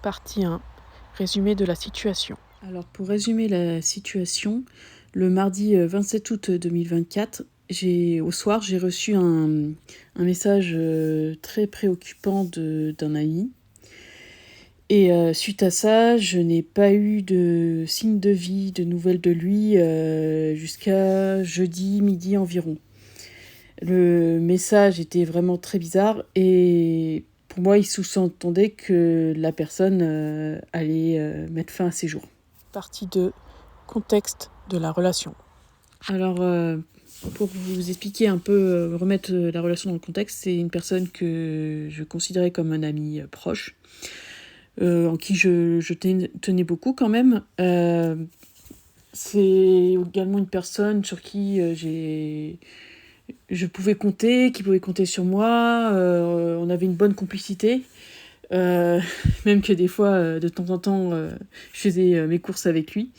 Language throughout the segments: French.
Partie 1. Résumé de la situation. Alors pour résumer la situation, le mardi 27 août 2024, au soir, j'ai reçu un message très préoccupant d'un ami. Et suite à ça, je n'ai pas eu de signe de vie, de nouvelles de lui jusqu'à jeudi midi environ. Le message était vraiment très bizarre et pour moi, il sous-entendait que la personne allait mettre fin à ses jours. Partie 2. Contexte de la relation. Alors, pour vous expliquer un peu, remettre la relation dans le contexte, c'est une personne que je considérais comme un ami proche, en qui je tenais beaucoup quand même. C'est également une personne sur qui je pouvais compter, qui pouvait compter sur moi. On avait une bonne complicité. Même que des fois, de temps en temps, je faisais mes courses avec lui.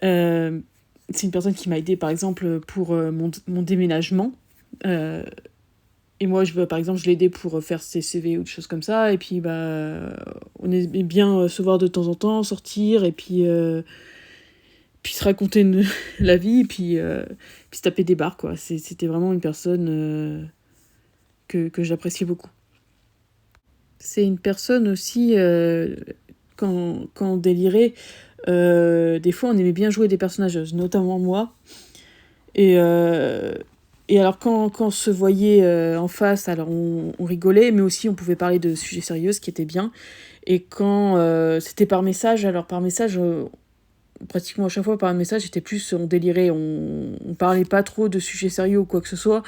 C'est une personne qui m'a aidé par exemple pour mon déménagement. Et moi, par exemple, je l'ai aidé pour faire ses CV ou des choses comme ça. Et puis, on aimait bien se voir de temps en temps, sortir, et puis se raconter la vie, et puis se taper des barres, quoi. C'était vraiment une personne que j'appréciais beaucoup. C'est une personne aussi, quand on délirait, des fois on aimait bien jouer des personnages, notamment moi. Et alors quand on se voyait en face, alors on rigolait, mais aussi on pouvait parler de sujets sérieux, ce qui était bien. Et quand c'était par message, alors par message, pratiquement à chaque fois par message, on délirait, on parlait pas trop de sujets sérieux ou quoi que ce soit.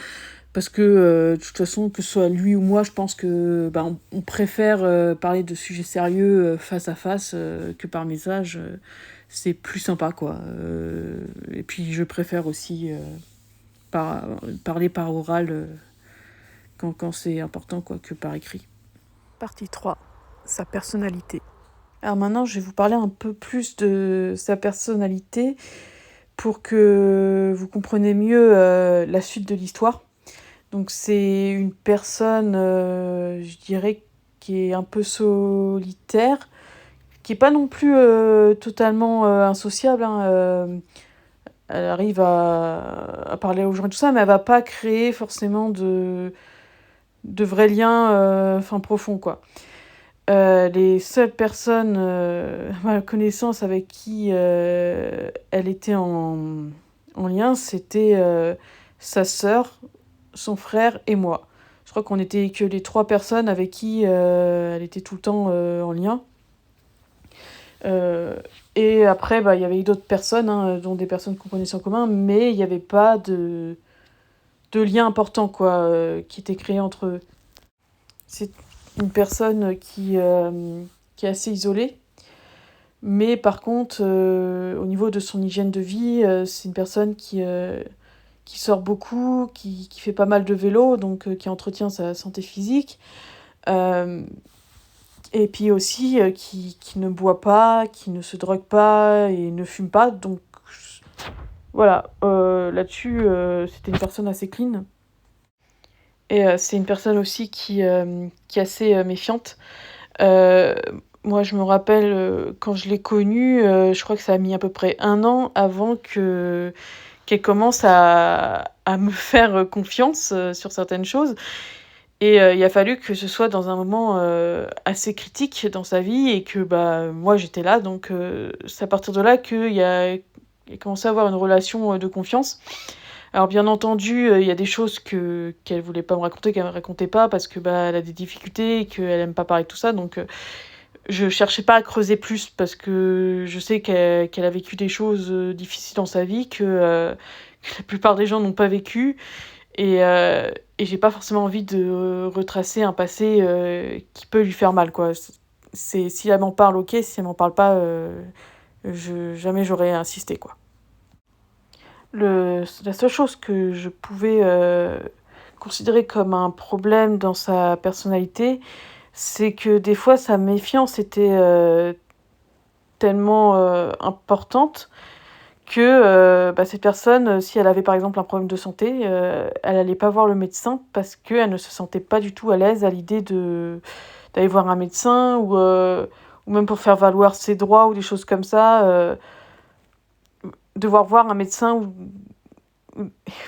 Parce que, de toute façon, que ce soit lui ou moi, je pense que on préfère parler de sujets sérieux face à face que par message. C'est plus sympa, quoi. Et puis, je préfère aussi parler par oral quand c'est important, quoi, que par écrit. Partie 3. Sa personnalité. Alors maintenant, je vais vous parler un peu plus de sa personnalité pour que vous compreniez mieux la suite de l'histoire. Donc c'est une personne, je dirais, qui est un peu solitaire, qui est pas non plus totalement insociable. Elle arrive à parler aux gens et tout ça, mais elle va pas créer forcément de vrais liens profonds, quoi. Les seules personnes, à ma connaissance, avec qui elle était en lien, c'était sa sœur, son frère et moi. Je crois qu'on était que les 3 personnes avec qui elle était tout le temps en lien. Et après, il y avait eu d'autres personnes, dont des personnes qu'on connaissait en commun, mais il n'y avait pas de lien important, quoi, qui était créé entre eux. C'est une personne qui est assez isolée, mais par contre, au niveau de son hygiène de vie, c'est une personne qui sort beaucoup, qui fait pas mal de vélo, donc qui entretient sa santé physique. Et puis aussi qui ne boit pas, qui ne se drogue pas et ne fume pas. Donc voilà, là-dessus, c'était une personne assez clean. Et c'est une personne aussi qui est assez méfiante. Moi, je me rappelle, quand je l'ai connue, je crois que ça a mis à peu près 1 an avant qu'elle commence à me faire confiance sur certaines choses. Et il a fallu que ce soit dans un moment assez critique dans sa vie et que moi j'étais là. Donc c'est à partir de là qu'il a commencé à avoir une relation de confiance. Alors bien entendu, il y a des choses qu'elle voulait pas me raconter, qu'elle me racontait pas parce que elle a des difficultés et qu'elle aime pas parler de tout ça. Donc je cherchais pas à creuser plus parce que je sais qu'elle a vécu des choses difficiles dans sa vie que la plupart des gens n'ont pas vécu. Et j'ai pas forcément envie de retracer un passé qui peut lui faire mal, quoi. Si elle m'en parle, ok. Si elle m'en parle pas, jamais j'aurais insisté, quoi. La seule chose que je pouvais considérer comme un problème dans sa personnalité, c'est que des fois sa méfiance était tellement importante que cette personne, si elle avait par exemple un problème de santé, elle allait pas voir le médecin parce qu'elle ne se sentait pas du tout à l'aise à l'idée d'aller voir un médecin ou même pour faire valoir ses droits ou des choses comme ça, devoir voir un médecin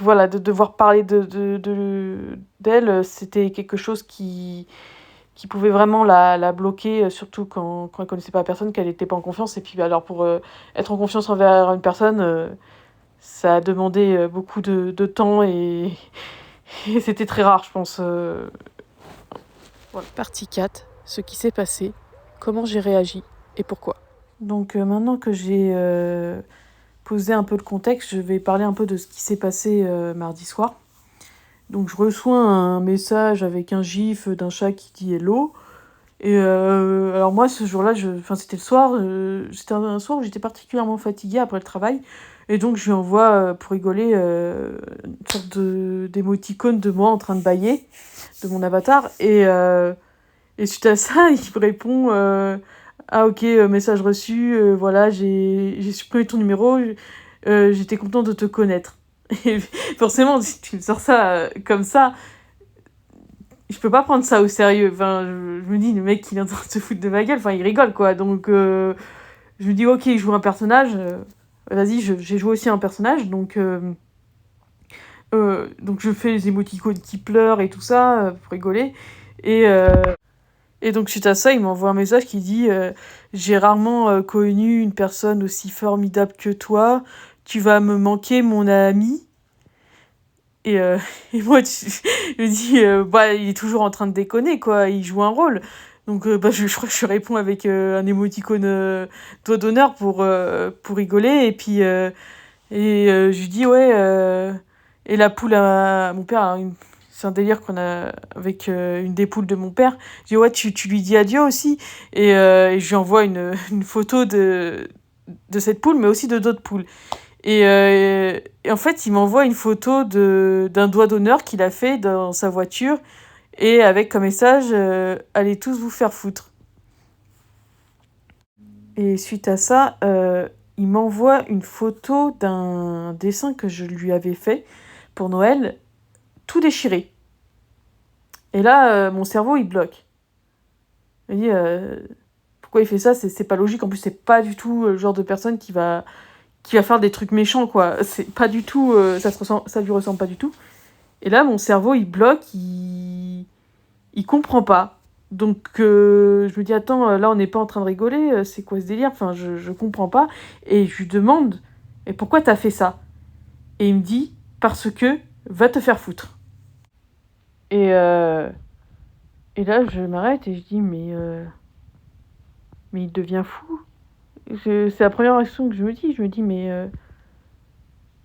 voilà, de devoir parler d'elle, c'était quelque chose qui pouvait vraiment la bloquer, surtout quand elle connaissait pas la personne, qu'elle était pas en confiance et puis, bah, alors pour, être en confiance envers une personne, ça a demandé, beaucoup de temps et et c'était très rare, je pense, voilà. Partie 4. Ce qui s'est passé, comment j'ai réagi et pourquoi. Donc, maintenant que j'ai, posé un peu le contexte, je vais parler un peu de ce qui s'est passé, mardi soir. Donc je reçois un message avec un gif d'un chat qui dit hello. Et alors moi, ce jour-là, enfin c'était le soir, c'était un soir où j'étais particulièrement fatiguée après le travail. Et donc je lui envoie, pour rigoler, une sorte d'émoticône de moi en train de bâiller, de mon avatar. Et suite à ça, il me répond, ah ok, message reçu, voilà, j'ai supprimé ton numéro, j'étais content de te connaître. Et forcément, si tu me sors ça comme ça, je peux pas prendre ça au sérieux. Enfin, je me dis, le mec, il est en train de se foutre de ma gueule, enfin, il rigole, quoi. Donc, je me dis, ok, il joue un personnage, vas-y, j'ai joué aussi un personnage, donc je fais les émoticônes qui pleurent et tout ça, pour rigoler. Et, et donc, suite à ça, il m'envoie un message qui dit, j'ai rarement connu une personne aussi formidable que toi, tu vas me manquer, mon ami. Et, et moi, je me dis, bah, il est toujours en train de déconner, quoi. Il joue un rôle. Donc, bah, je crois que je réponds avec un émoticône doigt d'honneur pour rigoler. Et puis, je lui dis, ouais. Et la poule à mon père, alors, c'est un délire qu'on a avec une des poules de mon père. Je dis, ouais, tu lui dis adieu aussi. Et je lui envoie une photo de cette poule, mais aussi de d'autres poules. Et en fait, il m'envoie une photo d'un doigt d'honneur qu'il a fait dans sa voiture et avec comme message allez tous vous faire foutre. Et suite à ça, il m'envoie une photo d'un dessin que je lui avais fait pour Noël, tout déchiré. Et là, mon cerveau, il bloque. Il dit pourquoi il fait ça, c'est pas logique. En plus, c'est pas du tout le genre de personne qui va faire des trucs méchants, quoi. C'est pas du tout, ça lui ressemble pas du tout. Et là, mon cerveau, il bloque, il comprend pas. Donc, je me dis, attends, là, on n'est pas en train de rigoler, c'est quoi ce délire? Enfin, je comprends pas. Et je lui demande, et pourquoi t'as fait ça? Et il me dit, parce que, va te faire foutre. Et, et là, je m'arrête et je dis, mais il devient fou. C'est la première réaction que je me dis. Je me dis, mais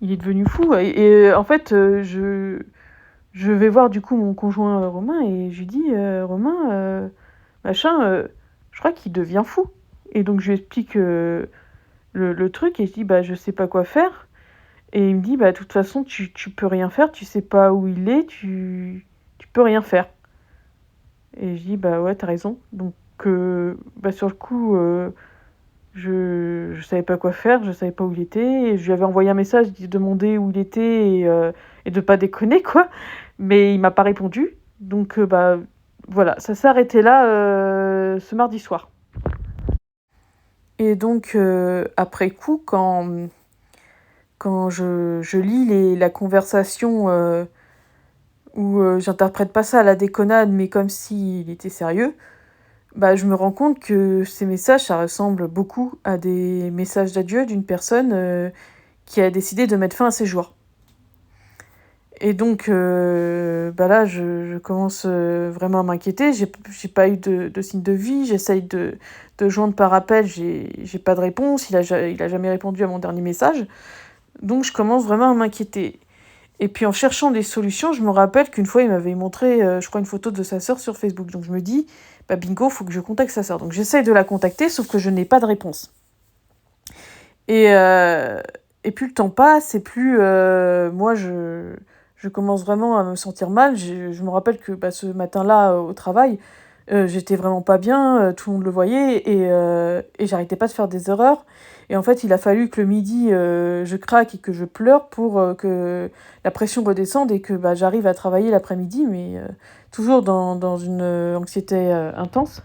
il est devenu fou. Et en fait, je vais voir du coup mon conjoint Romain et je lui dis Romain, machin, je crois qu'il devient fou. Et donc je lui explique le truc et je dis bah je sais pas quoi faire. Et il me dit bah de toute façon tu peux rien faire, tu sais pas où il est, tu peux rien faire. Et je dis bah ouais t'as raison. Donc bah sur le coup je savais pas quoi faire, je savais pas où il était. Et je lui avais envoyé un message, de demander où il était et de pas déconner, quoi. Mais il m'a pas répondu. Donc, bah, voilà, ça s'est arrêté là ce mardi soir. Et donc, après coup, quand je lis la conversation où j'interprète pas ça à la déconnade, mais comme s'il était sérieux, bah, je me rends compte que ces messages, ça ressemble beaucoup à des messages d'adieu d'une personne qui a décidé de mettre fin à ses jours. Et donc, bah là, je commence vraiment à m'inquiéter. J'ai pas eu de signe de vie. J'essaye de joindre par appel. J'ai pas de réponse. Il a jamais répondu à mon dernier message. Donc, je commence vraiment à m'inquiéter. Et puis, en cherchant des solutions, je me rappelle qu'une fois, il m'avait montré, je crois, une photo de sa sœur sur Facebook. Donc, je me dis, bah bingo, faut que je contacte sa sœur. Donc, j'essaye de la contacter, sauf que je n'ai pas de réponse. Et plus le temps passe, et plus moi, je commence vraiment à me sentir mal. Je me rappelle que bah, ce matin-là, au travail, j'étais vraiment pas bien, tout le monde le voyait, et j'arrêtais pas de faire des erreurs. Et en fait, il a fallu que le midi, je craque et que je pleure pour que la pression redescende et que bah, j'arrive à travailler l'après-midi, mais toujours dans une anxiété intense.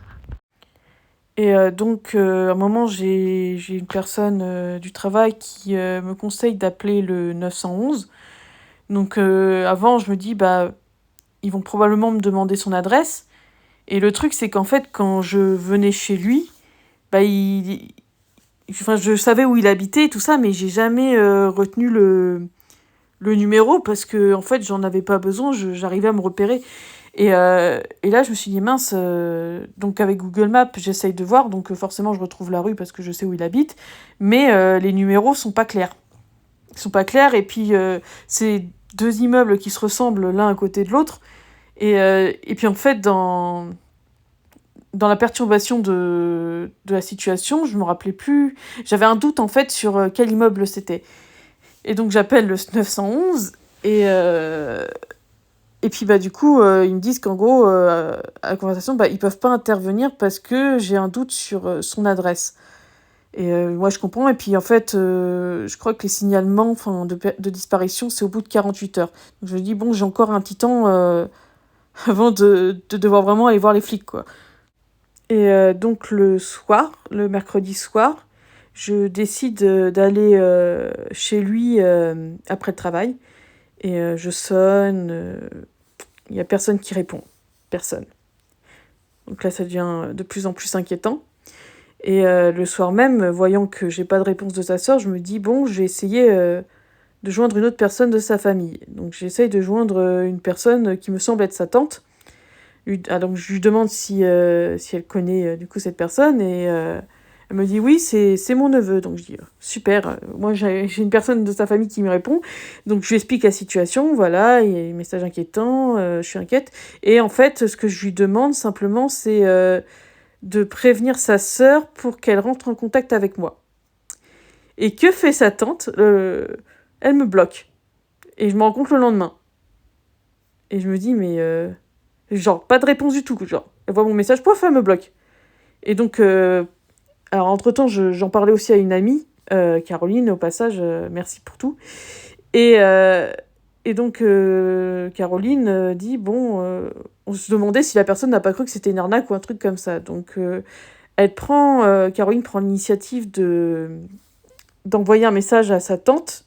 Et donc, à un moment, j'ai une personne du travail qui me conseille d'appeler le 911. Donc, avant, je me dis, bah, ils vont probablement me demander son adresse. Et le truc, c'est qu'en fait, quand je venais chez lui, bah, enfin, je savais où il habitait et tout ça, mais j'ai jamais retenu le numéro parce que, en fait, j'en avais pas besoin, j'arrivais à me repérer. Et là, je me suis dit, mince, donc avec Google Maps, j'essaye de voir, donc forcément, je retrouve la rue parce que je sais où il habite, mais les numéros sont pas clairs. Ils sont pas clairs, et puis c'est deux immeubles qui se ressemblent l'un à côté de l'autre, et puis en fait, dans la perturbation de la situation, je me rappelais plus, j'avais un doute en fait sur quel immeuble c'était. Et donc j'appelle le 911, et puis bah du coup, ils me disent qu'en gros, à la conversation, bah, ils peuvent pas intervenir parce que j'ai un doute sur son adresse. Et moi je comprends, et puis en fait, je crois que les signalements de disparition, c'est au bout de 48 heures. Donc je me dis, bon, j'ai encore un petit temps avant de devoir vraiment aller voir les flics, quoi. Et donc le soir, le mercredi soir, je décide d'aller chez lui après le travail. Et je sonne, il y a personne qui répond. Personne. Donc là, ça devient de plus en plus inquiétant. Et le soir même, voyant que j'ai pas de réponse de sa sœur, je me dis, bon, je vais essayer de joindre une autre personne de sa famille. Donc j'essaye de joindre une personne qui me semble être sa tante. Donc je lui demande si elle connaît du coup cette personne, et elle me dit oui, c'est mon neveu. Donc je dis super, moi j'ai une personne de sa famille qui me répond, donc je lui explique la situation, voilà, il y a des messages inquiétants, je suis inquiète, et en fait ce que je lui demande simplement c'est de prévenir sa sœur pour qu'elle rentre en contact avec moi. Et que fait sa tante? Elle me bloque, et je me rends compte le lendemain, et je me dis mais genre, pas de réponse du tout. Genre, elle voit mon message, pouf, elle me bloque. Et donc, alors entre-temps, j'en parlais aussi à une amie, Caroline, au passage, merci pour tout. Et, et donc, Caroline dit, bon, on se demandait si la personne n'a pas cru que c'était une arnaque ou un truc comme ça. Donc, Caroline prend l'initiative d'envoyer un message à sa tante,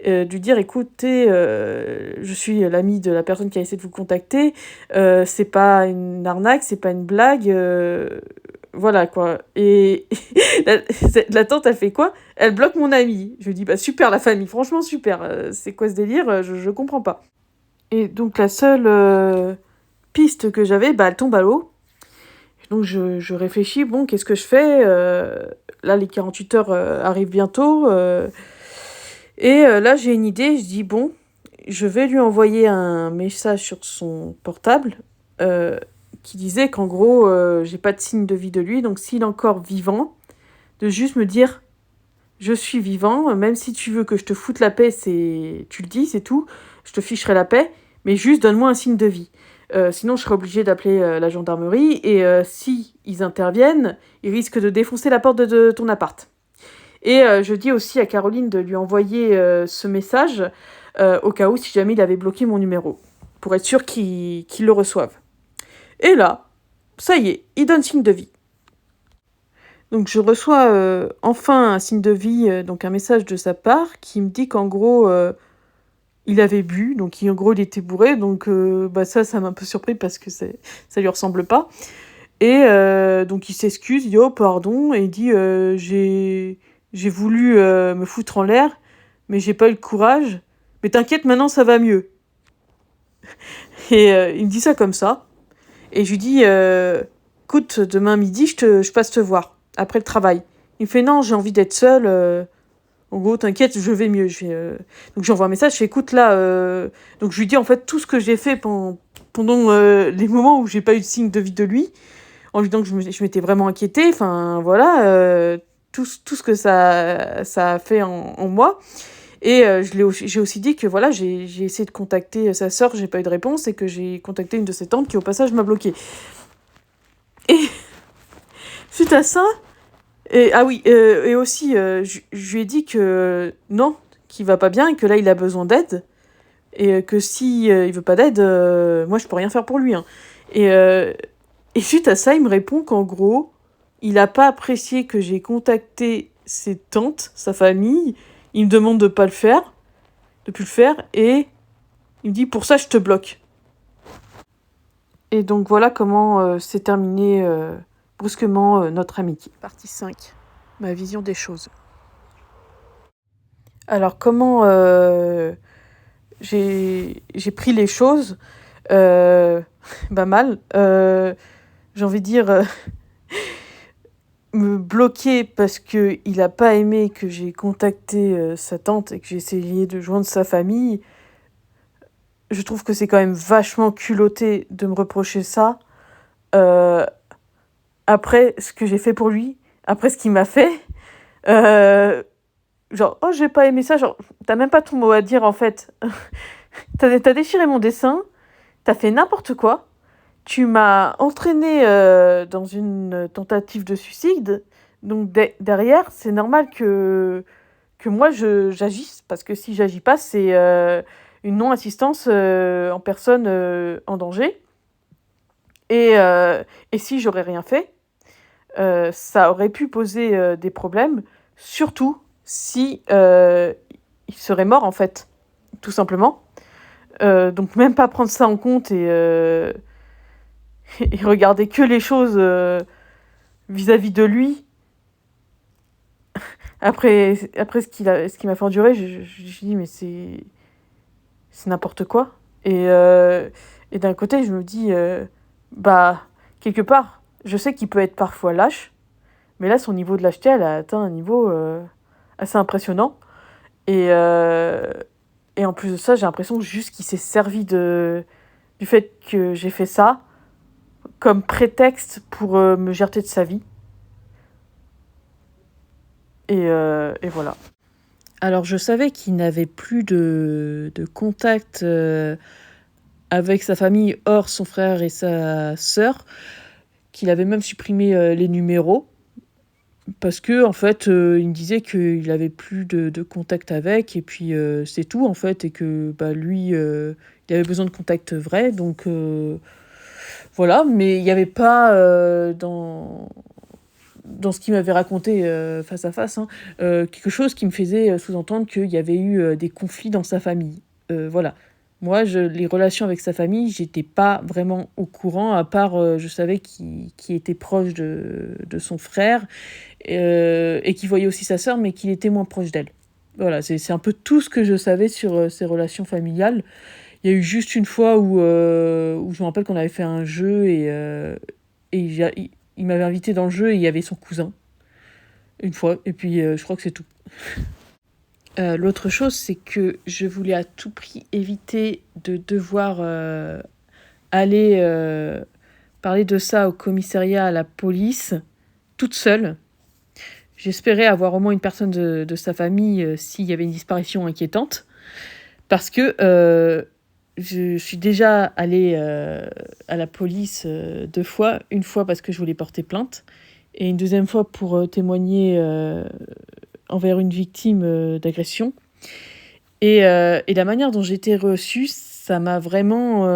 de lui dire écoutez, je suis l'amie de la personne qui a essayé de vous contacter, c'est pas une arnaque, c'est pas une blague, voilà quoi. Et la tante, elle fait quoi? Elle bloque mon amie. Je lui dis bah super la famille, franchement super, c'est quoi ce délire? Je comprends pas. Et donc la seule piste que j'avais, bah elle tombe à l'eau. Donc je réfléchis, bon, qu'est-ce que je fais? Là, les 48 heures arrivent bientôt. Et là, j'ai une idée, je dis, bon, je vais lui envoyer un message sur son portable euh, qui disait qu'en gros, j'ai pas de signe de vie de lui, donc s'il est encore vivant, de juste me dire, je suis vivant, même si tu veux que je te foute la paix, tu le dis, c'est tout, je te ficherai la paix, mais juste donne-moi un signe de vie. Sinon, je serai obligée d'appeler la gendarmerie, et si ils interviennent, ils risquent de défoncer la porte de ton appart. Et je dis aussi à Caroline de lui envoyer ce message au cas où, si jamais il avait bloqué mon numéro, pour être sûr qu'il le reçoive. Et là, ça y est, il donne signe de vie. Donc je reçois enfin un signe de vie, donc un message de sa part qui me dit qu'en gros, il avait bu, donc en gros il était bourré, donc bah ça m'a un peu surpris parce que ça lui ressemble pas. Et donc il s'excuse, il dit oh pardon, et il dit j'ai voulu me foutre en l'air, mais j'ai pas eu le courage. Mais t'inquiète, maintenant ça va mieux. Et il me dit ça comme ça. Et je lui dis écoute, demain midi, je passe te voir, après le travail. Il me fait non, j'ai envie d'être seul. En gros, t'inquiète, je vais mieux. Donc j'envoie un message, je fais écoute là. Donc je lui dis en fait tout ce que j'ai fait pendant les moments où j'ai pas eu de signe de vie de lui, en lui disant que je m'étais vraiment inquiétée, enfin voilà, tout ce que ça a fait en moi. Et j'ai aussi dit que voilà, j'ai essayé de contacter sa sœur, j'ai pas eu de réponse, et que j'ai contacté une de ses tantes qui au passage m'a bloquée. Et suite à ça, ah oui, et aussi je lui ai dit que non, qu'il va pas bien, et que là il a besoin d'aide, et que si il veut pas d'aide, moi je peux rien faire pour lui, hein. Et, euh, et suite à ça, il me répond qu'en gros, il n'a pas apprécié que j'ai contacté ses tantes, sa famille. Il me demande de pas le faire, de plus le faire, et il me dit pour ça je te bloque. Et donc voilà comment s'est terminé brusquement notre amitié. Partie 5. Ma vision des choses. Alors comment j'ai pris les choses mal. J'ai envie de dire me bloquer parce qu'il n'a pas aimé que j'ai contacté sa tante et que j'ai essayé de joindre sa famille. Je trouve que c'est quand même vachement culotté de me reprocher ça. Après ce que j'ai fait pour lui, après ce qu'il m'a fait, genre, oh, j'ai pas aimé ça, genre, t'as même pas ton mot à dire en fait. T'as déchiré mon dessin, t'as fait n'importe quoi, tu m'as entraîné dans une tentative de suicide, donc derrière, c'est normal que moi j'agisse, parce que si j'agis pas, c'est une non-assistance en personne en danger. Et si j'aurais rien fait, ça aurait pu poser des problèmes, surtout si il serait mort en fait, tout simplement. Donc même pas prendre ça en compte et regarder que les choses vis-à-vis de lui. Après ce qu'il m'a fait endurer, je dis mais c'est n'importe quoi. Et d'un côté, je me dis quelque part, je sais qu'il peut être parfois lâche, mais là son niveau de lâcheté, elle a atteint un niveau assez impressionnant. Et en plus de ça, j'ai l'impression juste qu'il s'est servi du fait que j'ai fait ça comme prétexte pour me jeter de sa vie. Et voilà. Alors, je savais qu'il n'avait plus de contact avec sa famille, hors son frère et sa sœur, qu'il avait même supprimé les numéros. Parce que en fait, il me disait qu'il avait plus de contact avec, et puis c'est tout en fait, et que lui, il avait besoin de contact vrai, donc voilà. Mais il n'y avait pas dans ce qu'il m'avait raconté face à face, quelque chose qui me faisait sous-entendre qu'il y avait eu des conflits dans sa famille. Voilà. Moi, les relations avec sa famille, j'étais pas vraiment au courant, à part je savais qu'il était proche de son frère et qu'il voyait aussi sa sœur, mais qu'il était moins proche d'elle. Voilà, c'est un peu tout ce que je savais sur ses relations familiales. Il y a eu juste une fois où je me rappelle qu'on avait fait un jeu et il m'avait invité dans le jeu et il y avait son cousin. Une fois, et puis je crois que c'est tout. L'autre chose, c'est que je voulais à tout prix éviter de devoir aller parler de ça au commissariat, à la police, toute seule. J'espérais avoir au moins une personne de sa famille s'il y avait une disparition inquiétante. Parce que je suis déjà allée à la police 2 fois. Une fois parce que je voulais porter plainte. Et une deuxième fois pour témoigner envers une victime d'agression. Et la manière dont j'ai été reçue, ça m'a vraiment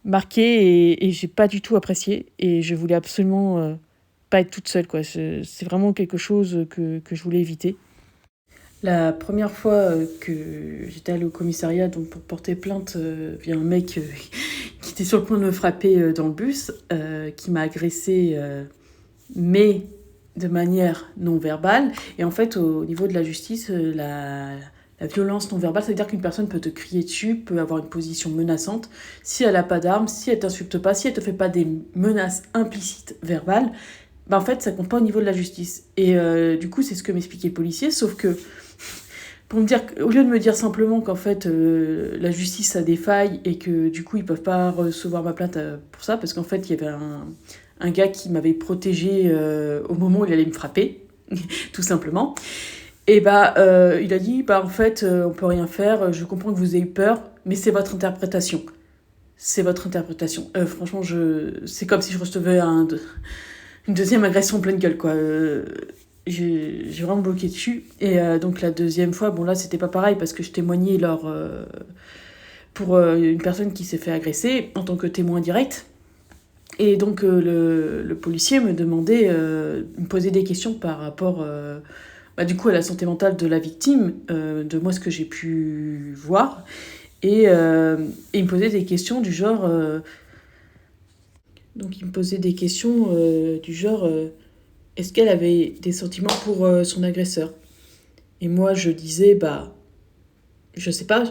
marquée et j'ai pas du tout apprécié. Et je voulais absolument pas être toute seule, quoi. C'est vraiment quelque chose que je voulais éviter. La première fois que j'étais allée au commissariat donc pour porter plainte, il y a un mec qui était sur le point de me frapper dans le bus, qui m'a agressée, mais de manière non verbale. Et en fait, au niveau de la justice, la violence non verbale, ça veut dire qu'une personne peut te crier dessus, peut avoir une position menaçante. Si elle n'a pas d'arme, si elle t'insulte pas, si elle te fait pas des menaces implicites verbales, en fait, ça compte pas au niveau de la justice. Et du coup, c'est ce que m'expliquait le policier, sauf que pour me dire, au lieu de me dire simplement qu'en fait la justice a des failles et que du coup ils peuvent pas recevoir ma plainte pour ça, parce qu'en fait il y avait un gars qui m'avait protégée au moment où il allait me frapper, tout simplement. Et il a dit, en fait, on peut rien faire, je comprends que vous ayez peur, mais c'est votre interprétation. C'est votre interprétation. Franchement, c'est comme si je recevais une deuxième agression pleine gueule, quoi. J'ai vraiment bloqué dessus. Et donc la deuxième fois, là, c'était pas pareil, parce que je témoignais pour une personne qui s'est fait agresser en tant que témoin direct. Et donc le policier me demandait, me posait des questions par rapport du coup à la santé mentale de la victime, de moi ce que j'ai pu voir. Et il me posait des questions du genre... donc il me posait des questions du genre... est-ce qu'elle avait des sentiments pour son agresseur? Et moi je disais, je sais pas,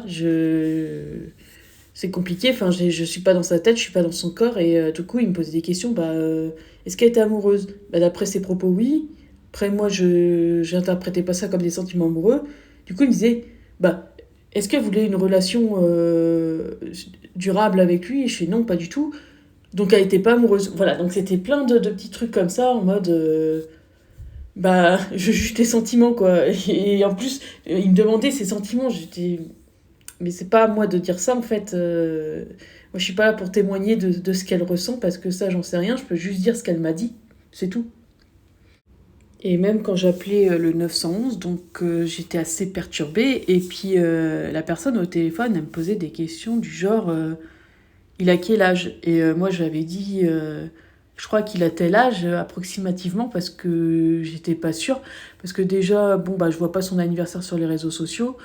c'est compliqué, enfin je suis pas dans sa tête, je suis pas dans son corps, et du coup il me posait des questions, est-ce qu'elle était amoureuse? D'après ses propos, oui. Après moi j'interprétais pas ça comme des sentiments amoureux. Du coup il me disait, est-ce qu'elle voulait une relation durable avec lui? Et je fais non, pas du tout. Donc elle était pas amoureuse. Voilà, donc c'était plein de petits trucs comme ça, en mode... je juge tes sentiments, quoi. Et en plus, il me demandait ses sentiments, j'étais... Mais c'est pas à moi de dire ça, en fait. Moi, je suis pas là pour témoigner de ce qu'elle ressent, parce que ça, j'en sais rien. Je peux juste dire ce qu'elle m'a dit. C'est tout. Et même quand j'appelais le 911, donc j'étais assez perturbée. Et puis, la personne au téléphone, elle me posait des questions du genre... il a quel âge? Et moi, j'avais dit... je crois qu'il a tel âge, approximativement, parce que j'étais pas sûre. Parce que déjà, je vois pas son anniversaire sur les réseaux sociaux,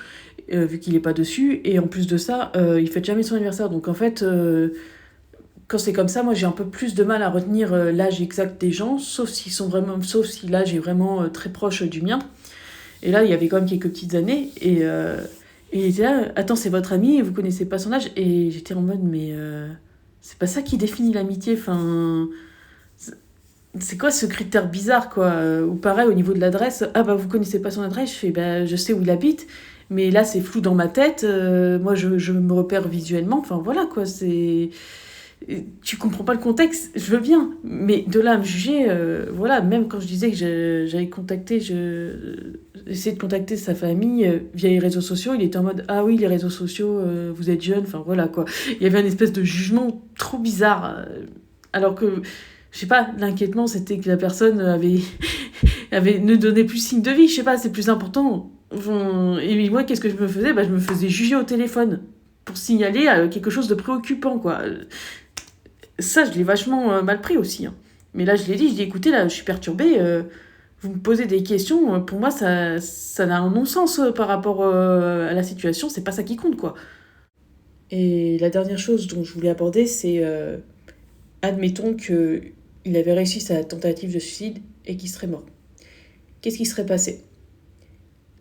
vu qu'il est pas dessus. Et en plus de ça, il fête jamais son anniversaire. Donc en fait, quand c'est comme ça, moi j'ai un peu plus de mal à retenir l'âge exact des gens, sauf si l'âge est vraiment très proche du mien. Et là, il y avait quand même quelques petites années. Et il était là, attends, c'est votre ami, et vous connaissez pas son âge? Et j'étais en mode, mais c'est pas ça qui définit l'amitié, enfin... C'est quoi ce critère bizarre, quoi? Ou pareil, au niveau de l'adresse, vous connaissez pas son adresse? Je fais, je sais où il habite, mais là, c'est flou dans ma tête. Moi, je me repère visuellement. Enfin, voilà, quoi. Tu comprends pas le contexte, je veux bien. Mais de là à me juger, voilà, même quand je disais que j'avais essayé de contacter sa famille via les réseaux sociaux, il était en mode, ah oui, les réseaux sociaux, vous êtes jeune. Enfin, voilà, quoi. Il y avait une espèce de jugement trop bizarre. Alors que... Je sais pas, l'inquiétement, c'était que la personne ne donnait plus signe de vie. Je sais pas, c'est plus important. Et moi, qu'est-ce que je me faisais? Je me faisais juger au téléphone pour signaler quelque chose de préoccupant, quoi. Ça, je l'ai vachement mal pris aussi, hein. Mais là, je l'ai dit, écoutez, là, je suis perturbée. Vous me posez des questions. Pour moi, ça n'a un non-sens par rapport à la situation. C'est pas ça qui compte, quoi. Et la dernière chose dont je voulais aborder, c'est... admettons qu'il avait réussi sa tentative de suicide et qu'il serait mort. Qu'est-ce qui serait passé?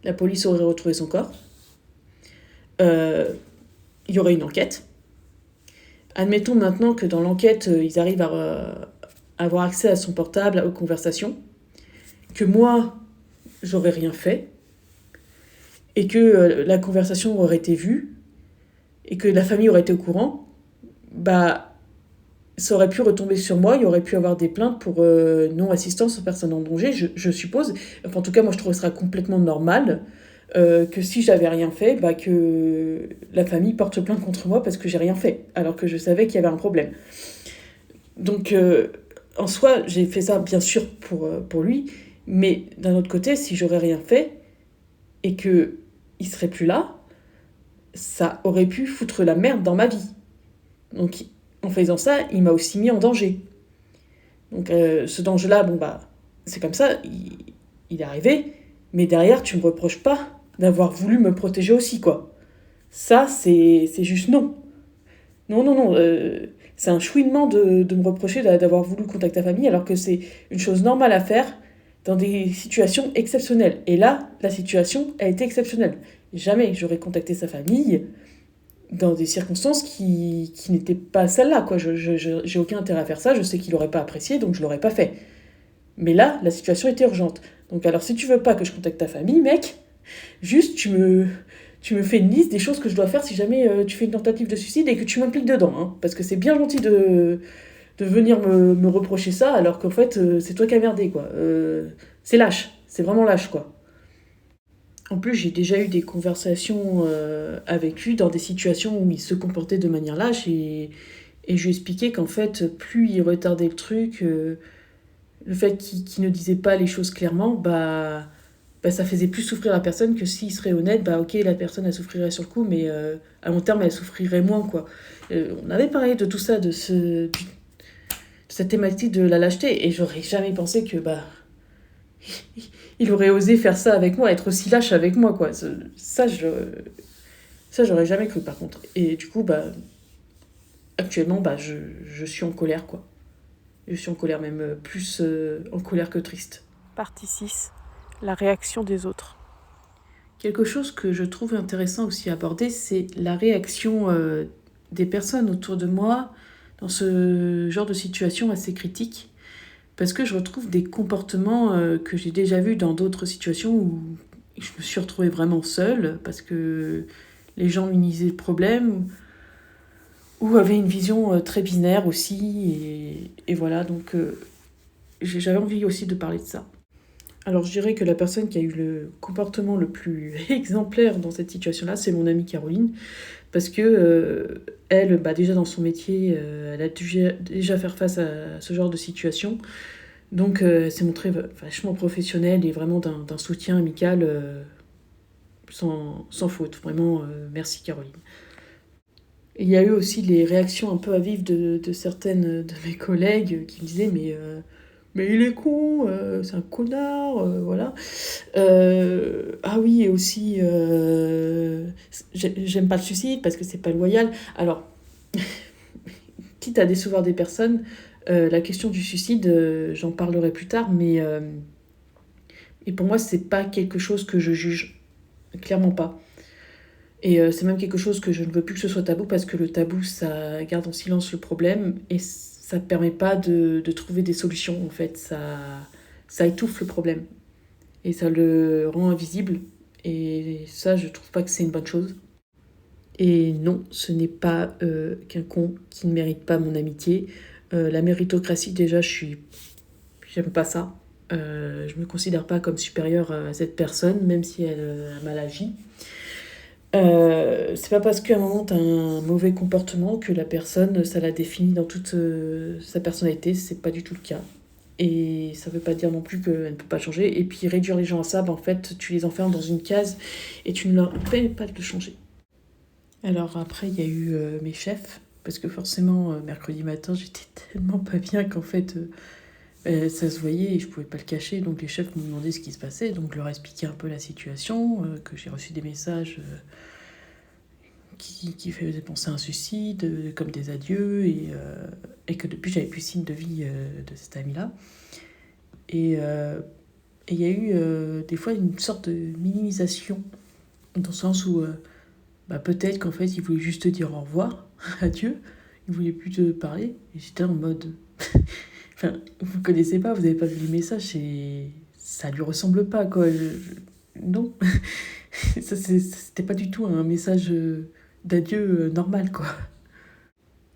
La police aurait retrouvé son corps. Il y aurait une enquête. Admettons maintenant que dans l'enquête, ils arrivent à avoir accès à son portable, aux conversations. Que moi, j'aurais rien fait. Et que la conversation aurait été vue. Et que la famille aurait été au courant. Ça aurait pu retomber sur moi, il y aurait pu avoir des plaintes pour non-assistance aux personnes en danger, je suppose. Enfin, en tout cas, moi, je trouve ça complètement normal que si j'avais rien fait, que la famille porte plainte contre moi parce que j'ai rien fait, alors que je savais qu'il y avait un problème. Donc, en soi, j'ai fait ça, bien sûr, pour lui, mais d'un autre côté, si j'aurais rien fait et qu'il serait plus là, ça aurait pu foutre la merde dans ma vie. Donc, en faisant ça, il m'a aussi mis en danger. Donc ce danger-là, c'est comme ça, il est arrivé, mais derrière, tu me reproches pas d'avoir voulu me protéger aussi, quoi. Ça, c'est juste non. Non, non, non, c'est un chouinement de me reprocher d'avoir voulu contacter ta famille, alors que c'est une chose normale à faire dans des situations exceptionnelles. Et là, la situation a été exceptionnelle. Jamais j'aurais contacté sa famille dans des circonstances qui n'étaient pas celles-là, quoi. J'ai aucun intérêt à faire ça, je sais qu'il n'aurait pas apprécié, donc je ne l'aurais pas fait. Mais là, la situation était urgente. Donc alors, si tu veux pas que je contacte ta famille, mec, juste tu me fais une liste des choses que je dois faire si jamais tu fais une tentative de suicide et que tu m'impliques dedans, hein. Parce que c'est bien gentil de venir me reprocher ça, alors qu'en fait, c'est toi qui as merdé, quoi. C'est lâche, c'est vraiment lâche, quoi. En plus, j'ai déjà eu des conversations avec lui dans des situations où il se comportait de manière lâche et je lui expliquais qu'en fait, plus il retardait le truc, le fait qu'il ne disait pas les choses clairement, ça faisait plus souffrir la personne que s'il serait honnête. Ok, la personne, elle souffrirait sur le coup, mais à long terme, elle souffrirait moins, quoi. On avait parlé de tout ça, cette thématique de la lâcheté. Et j'aurais jamais pensé que il aurait osé faire ça avec moi, être aussi lâche avec moi, quoi. Ça, j'aurais jamais cru, par contre. Et du coup, actuellement, je suis en colère, quoi. Je suis en colère, même plus en colère que triste. Partie 6. La réaction des autres. Quelque chose que je trouve intéressant aussi à aborder, c'est la réaction des personnes autour de moi dans ce genre de situation assez critique. Parce que je retrouve des comportements que j'ai déjà vus dans d'autres situations où je me suis retrouvée vraiment seule parce que les gens minimisaient le problème ou avaient une vision très binaire aussi. Et voilà, donc j'avais envie aussi de parler de ça. Alors je dirais que la personne qui a eu le comportement le plus exemplaire dans cette situation-là, c'est mon amie Caroline. Parce que elle, déjà dans son métier, elle a dû déjà faire face à ce genre de situation. Donc, elle s'est montrée vachement professionnelle et vraiment d'un soutien amical sans faute. Vraiment, merci Caroline. Et il y a eu aussi les réactions un peu à vif de certaines de mes collègues qui me disaient mais il est con, c'est un connard, voilà. Ah oui, et aussi, j'aime pas le suicide parce que c'est pas loyal. Alors, quitte à décevoir des personnes, la question du suicide, j'en parlerai plus tard, mais et pour moi, c'est pas quelque chose que je juge, clairement pas. Et c'est même quelque chose que je ne veux plus que ce soit tabou, parce que le tabou, ça garde en silence le problème, et ça ne permet pas de trouver des solutions, en fait. Ça étouffe le problème, et ça le rend invisible, et ça, je trouve pas que c'est une bonne chose. Et non, ce n'est pas qu'un con qui ne mérite pas mon amitié. La méritocratie, déjà, j'aime pas ça. Je me considère pas comme supérieure à cette personne, même si elle a mal agi. C'est pas parce qu'à un moment t'as un mauvais comportement que la personne, ça la définit dans toute sa personnalité. C'est pas du tout le cas. Et ça veut pas dire non plus qu'elle ne peut pas changer. Et puis réduire les gens à ça, en fait, tu les enfermes dans une case et tu ne leur permets pas de changer. Alors après, il y a eu mes chefs, parce que forcément, mercredi matin, j'étais tellement pas bien qu'en fait, ça se voyait et je pouvais pas le cacher. Donc les chefs m'ont demandé ce qui se passait, donc je leur ai expliqué un peu la situation, que j'ai reçu des messages qui faisaient penser à un suicide, comme des adieux, et que depuis, j'avais plus signe de vie de cet ami-là. Et il y a eu des fois une sorte de minimisation, dans le sens où peut-être qu'en fait, il voulait juste te dire au revoir, adieu, il voulait plus te parler. Et j'étais en mode. Enfin, vous ne connaissez pas, vous n'avez pas vu les messages, ça lui ressemble pas, quoi. Non, c'était pas du tout un message d'adieu normal, quoi.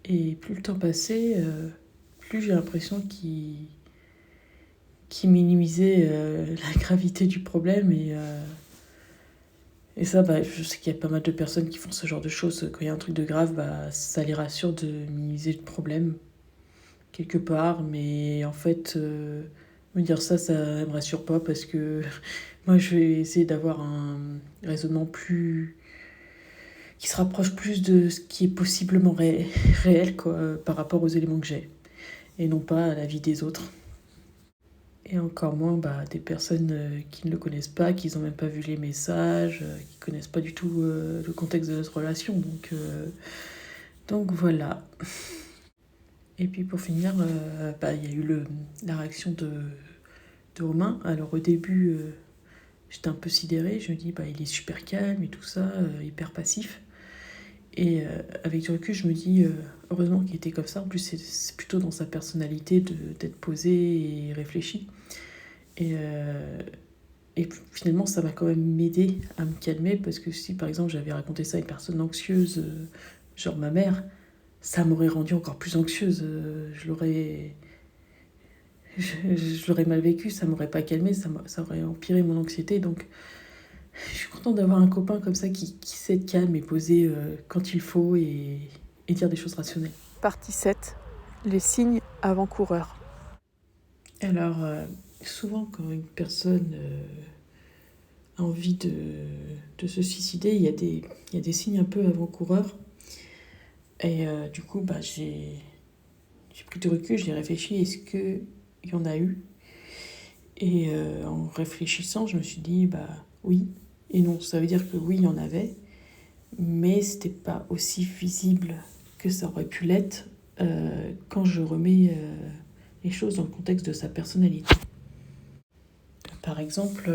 Et plus le temps passait, plus j'ai l'impression qu'il minimisait la gravité du problème. Et ça, je sais qu'il y a pas mal de personnes qui font ce genre de choses. Quand il y a un truc de grave, ça les rassure de minimiser le problème quelque part. Mais en fait, me dire ça me rassure pas, parce que moi, je vais essayer d'avoir un raisonnement qui se rapproche plus de ce qui est possiblement réel, quoi, par rapport aux éléments que j'ai, et non pas à la vie des autres. Et encore moins des personnes qui ne le connaissent pas, qui n'ont même pas vu les messages, qui ne connaissent pas du tout le contexte de notre relation. Donc voilà. Et puis pour finir, il y a eu la réaction de Romain. Alors au début, j'étais un peu sidérée. Je me dis, il est super calme et tout ça, hyper passif. Et avec du recul, je me dis, heureusement qu'il était comme ça. En plus, c'est plutôt dans sa personnalité d'être posé et réfléchi. Et finalement, ça m'a quand même aidé à me calmer, parce que si, par exemple, j'avais raconté ça à une personne anxieuse, genre ma mère, ça m'aurait rendue encore plus anxieuse. Je l'aurais mal vécu, ça m'aurait pas calmé, ça aurait empiré mon anxiété. Donc, je suis contente d'avoir un copain comme ça qui sait être calme et posé quand il faut, et dire des choses rationnelles. Partie 7. Les signes avant-coureurs. Alors, souvent, quand une personne a envie de se suicider, il y a des signes un peu avant-coureurs. Et du coup, j'ai j'ai pris du recul, j'ai réfléchi, est-ce qu'il y en a eu? Et en réfléchissant, je me suis dit, bah oui et non. Ça veut dire que oui, il y en avait, mais c'était pas aussi visible que ça aurait pu l'être quand je remets les choses dans le contexte de sa personnalité. Par exemple,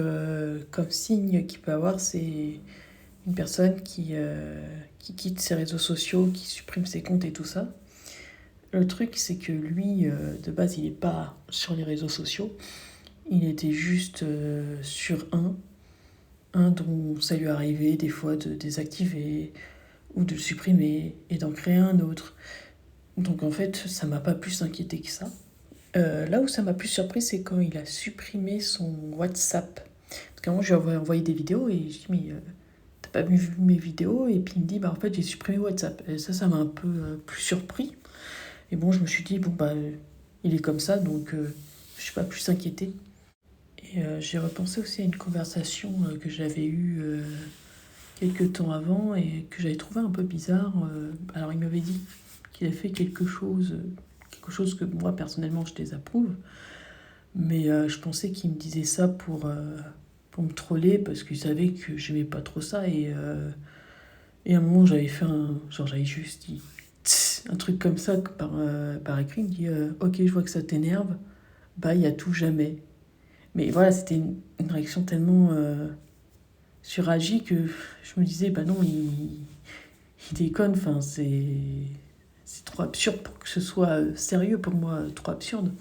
comme signe qu'il peut avoir, c'est une personne qui quitte ses réseaux sociaux, qui supprime ses comptes et tout ça. Le truc, c'est que lui, de base, il n'est pas sur les réseaux sociaux. Il était juste sur un dont ça lui arrivait des fois de désactiver ou de le supprimer et d'en créer un autre. Donc en fait, ça m'a pas plus inquiété que ça. Là où ça m'a plus surpris, c'est quand il a supprimé son WhatsApp. Parce qu'à un moment, je lui ai envoyé des vidéos et je dis, mais t'as pas vu mes vidéos? Et puis il me dit, bah en fait, j'ai supprimé WhatsApp. Et ça m'a un peu plus surpris. Et bon, je me suis dit, bon, bah, il est comme ça, donc je suis pas plus inquiétée. Et j'ai repensé aussi à une conversation que j'avais eue quelques temps avant et que j'avais trouvé un peu bizarre. Alors, il m'avait dit qu'il a fait quelque chose que moi, personnellement, je désapprouve. Mais je pensais qu'il me disait ça pour me troller parce qu'il savait que j'aimais pas trop ça. Et à un moment, j'avais fait j'avais juste dit un truc comme ça par écrit. Il me dit ok, je vois que ça t'énerve. Bah, il y a tout jamais. Mais voilà, c'était une réaction tellement suragie que je me disais, bah non, il déconne. Enfin, c'est trop absurde pour que ce soit sérieux pour moi, trop absurde.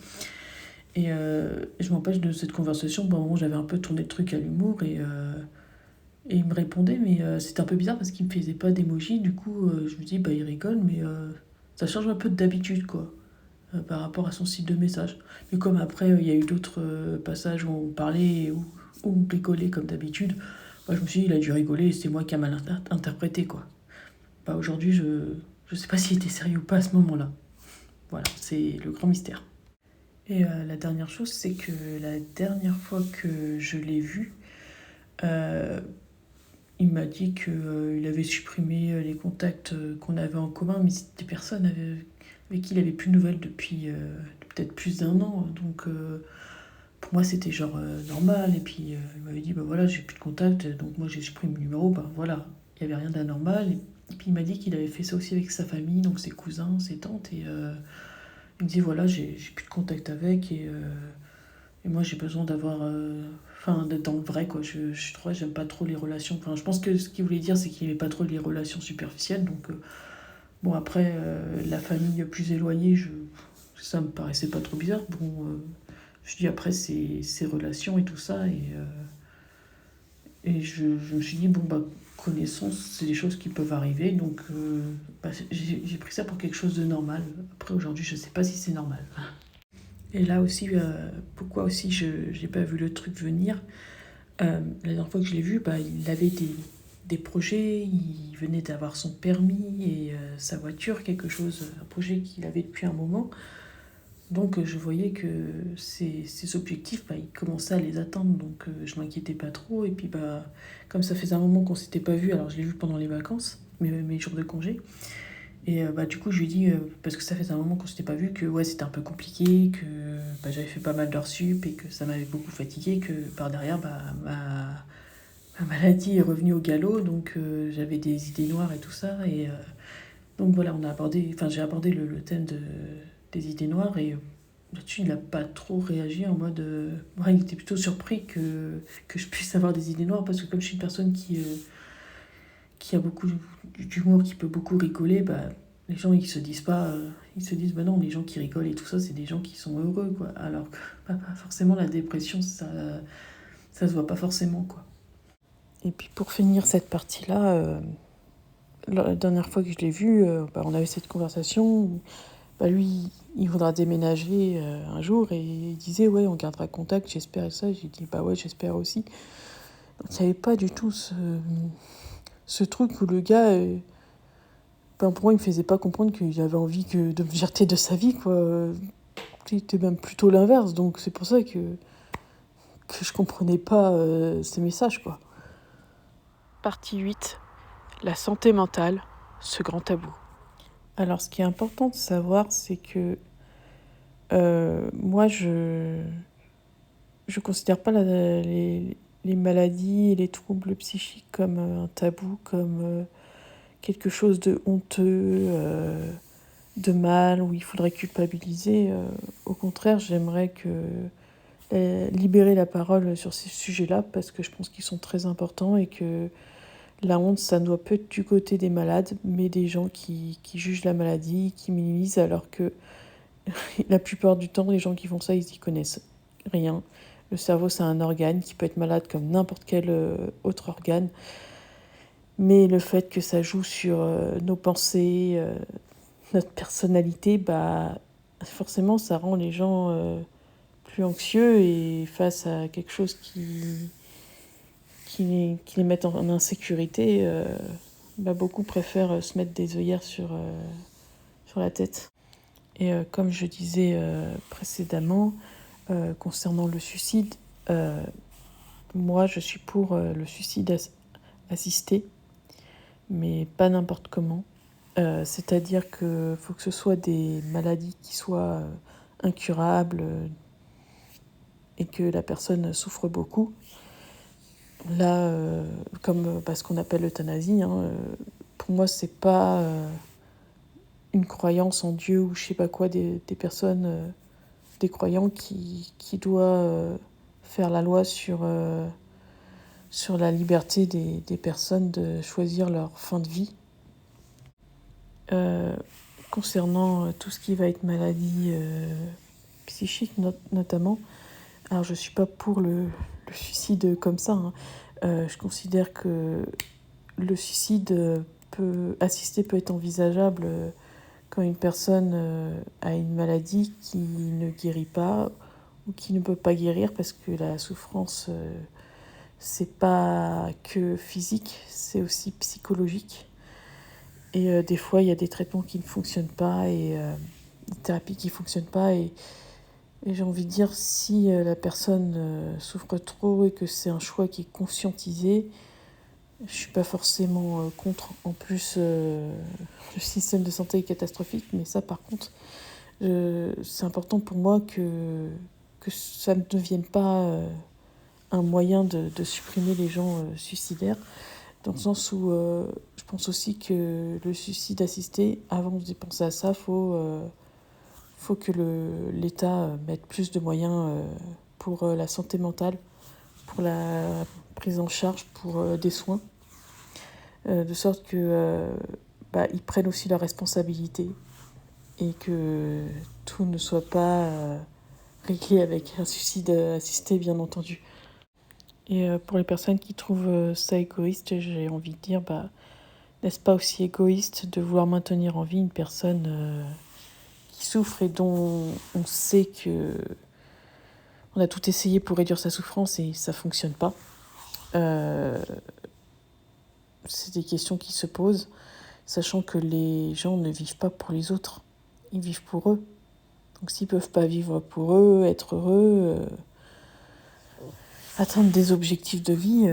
Et je m'empêche de cette conversation. Bon, à un moment, j'avais un peu tourné le truc à l'humour et il me répondait, mais c'était un peu bizarre parce qu'il me faisait pas d'émoji. Du coup, je me dis, bah il rigole, mais ça change un peu d'habitude, quoi, par rapport à son style de message. Mais comme après, il y a eu d'autres passages où on parlait, où on rigolait comme d'habitude, bah, je me suis dit, il a dû rigoler et c'est moi qui a mal interprété, quoi. Bah, aujourd'hui, je sais pas s'il était sérieux ou pas à ce moment-là. Voilà, c'est le grand mystère. Et la dernière chose, c'est que la dernière fois que je l'ai vu, il m'a dit qu'il avait supprimé les contacts qu'on avait en commun, mais c'était des personnes avec qui il n'avait plus de nouvelles depuis peut-être plus d'1 an. Donc pour moi, c'était genre normal. Et puis il m'avait dit, bah voilà, j'ai plus de contact, donc moi j'ai supprimé le numéro, bah voilà, il n'y avait rien d'anormal. Et puis il m'a dit qu'il avait fait ça aussi avec sa famille, donc ses cousins, ses tantes. Et il me dit, voilà, j'ai plus de contact avec. Et moi, j'ai besoin d'avoir. Enfin, d'être dans le vrai, quoi. Je trouve, j'aime pas trop les relations. Enfin, je pense que ce qu'il voulait dire, c'est qu'il aimait pas trop les relations superficielles. Donc, bon, après, la famille plus éloignée, ça me paraissait pas trop bizarre. Bon, je dis après, c'est relations et tout ça. Et je me suis dit, bon, bah, connaissance, c'est des choses qui peuvent arriver. Donc, bah, j'ai pris ça pour quelque chose de normal. Après, aujourd'hui, je sais pas si c'est normal. Et là aussi, pourquoi aussi je n'ai pas vu le truc venir. La dernière fois que je l'ai vu, bah, il avait des projets, il venait d'avoir son permis et sa voiture, quelque chose, un projet qu'il avait depuis un moment. Donc je voyais que ses objectifs, bah, il commençait à les atteindre, donc je m'inquiétais pas trop. Et puis bah, comme ça faisait un moment qu'on s'était pas vu, alors je l'ai vu pendant les vacances, mes jours de congé. Et bah, du coup, je lui ai dit, parce que ça faisait un moment qu'on s'était pas vu, que ouais, c'était un peu compliqué, que bah, j'avais fait pas mal d'heures sup et que ça m'avait beaucoup fatigué, que par derrière, bah, ma maladie est revenue au galop, donc j'avais des idées noires et tout ça. Et donc voilà, j'ai abordé le thème des idées noires et là-dessus, il n'a pas trop réagi en mode. Ouais, il était plutôt surpris que je puisse avoir des idées noires parce que comme je suis une personne qui a beaucoup d'humour, qui peut beaucoup rigoler, bah, les gens ils se disent pas, ils se disent bah non, les gens qui rigolent et tout ça, c'est des gens qui sont heureux, quoi. Alors que bah, pas forcément la dépression, ça se voit pas forcément, quoi. Et puis pour finir cette partie-là, la dernière fois que je l'ai vu, bah, on avait cette conversation où bah, lui, il voudra déménager un jour et il disait ouais, on gardera contact, j'espère et ça. J'ai dit bah ouais, j'espère aussi. Donc il n'y avait pas du tout ce truc où le gars, ben, pour moi, il me faisait pas comprendre qu'il avait envie de me jeter de sa vie, quoi. C'était même plutôt l'inverse, donc c'est pour ça que je comprenais pas ces messages, quoi. Partie 8. La santé mentale, ce grand tabou. Alors, ce qui est important de savoir, c'est que Moi, je considère pas les maladies et les troubles psychiques comme un tabou, comme quelque chose de honteux, de mal, où il faudrait culpabiliser. Au contraire, j'aimerais libérer la parole sur ces sujets-là, parce que je pense qu'ils sont très importants et que la honte, ça ne doit pas être du côté des malades, mais des gens qui jugent la maladie, qui minimisent, alors que la plupart du temps, les gens qui font ça, ils y connaissent rien. Le cerveau, c'est un organe qui peut être malade comme n'importe quel autre organe. Mais le fait que ça joue sur nos pensées, notre personnalité, bah, forcément, ça rend les gens plus anxieux et face à quelque chose qui les met en insécurité, bah, beaucoup préfèrent se mettre des œillères sur la tête. Et comme je disais précédemment, concernant le suicide, moi je suis pour le suicide assisté, mais pas n'importe comment. C'est-à-dire qu'il faut que ce soit des maladies qui soient incurables et que la personne souffre beaucoup. Là, comme ce qu'on appelle l'euthanasie, pour moi, c'est pas une croyance en Dieu ou je sais pas quoi, des personnes, des croyants qui doivent faire la loi sur la liberté des personnes de choisir leur fin de vie. Concernant tout ce qui va être maladie psychique notamment, alors je suis pas pour le suicide comme ça. Je considère que le suicide assisté peut être envisageable quand une personne a une maladie qui ne guérit pas ou qui ne peut pas guérir, parce que la souffrance, c'est pas que physique, c'est aussi psychologique. Et des fois, il y a des traitements qui ne fonctionnent pas et des thérapies qui ne fonctionnent pas. Et j'ai envie de dire, si la personne souffre trop et que c'est un choix qui est conscientisé, je ne suis pas forcément contre. En plus, le système de santé est catastrophique, mais ça, par contre, c'est important pour moi que ça ne devienne pas un moyen de supprimer les gens suicidaires. Dans le sens où je pense aussi que le suicide assisté, avant de penser à ça, faut que l'État mette plus de moyens pour la santé mentale, pour la prise en charge, pour des soins, de sorte que ils prennent aussi leurs responsabilités et que tout ne soit pas réglé avec un suicide assisté, bien entendu. Et pour les personnes qui trouvent ça égoïste, j'ai envie de dire, n'est-ce pas aussi égoïste de vouloir maintenir en vie une personne qui souffre et dont on sait que on a tout essayé pour réduire sa souffrance et ça fonctionne pas. C'est des questions qui se posent, sachant que les gens ne vivent pas pour les autres, ils vivent pour eux. Donc s'ils peuvent pas vivre pour eux, être heureux, atteindre des objectifs de vie,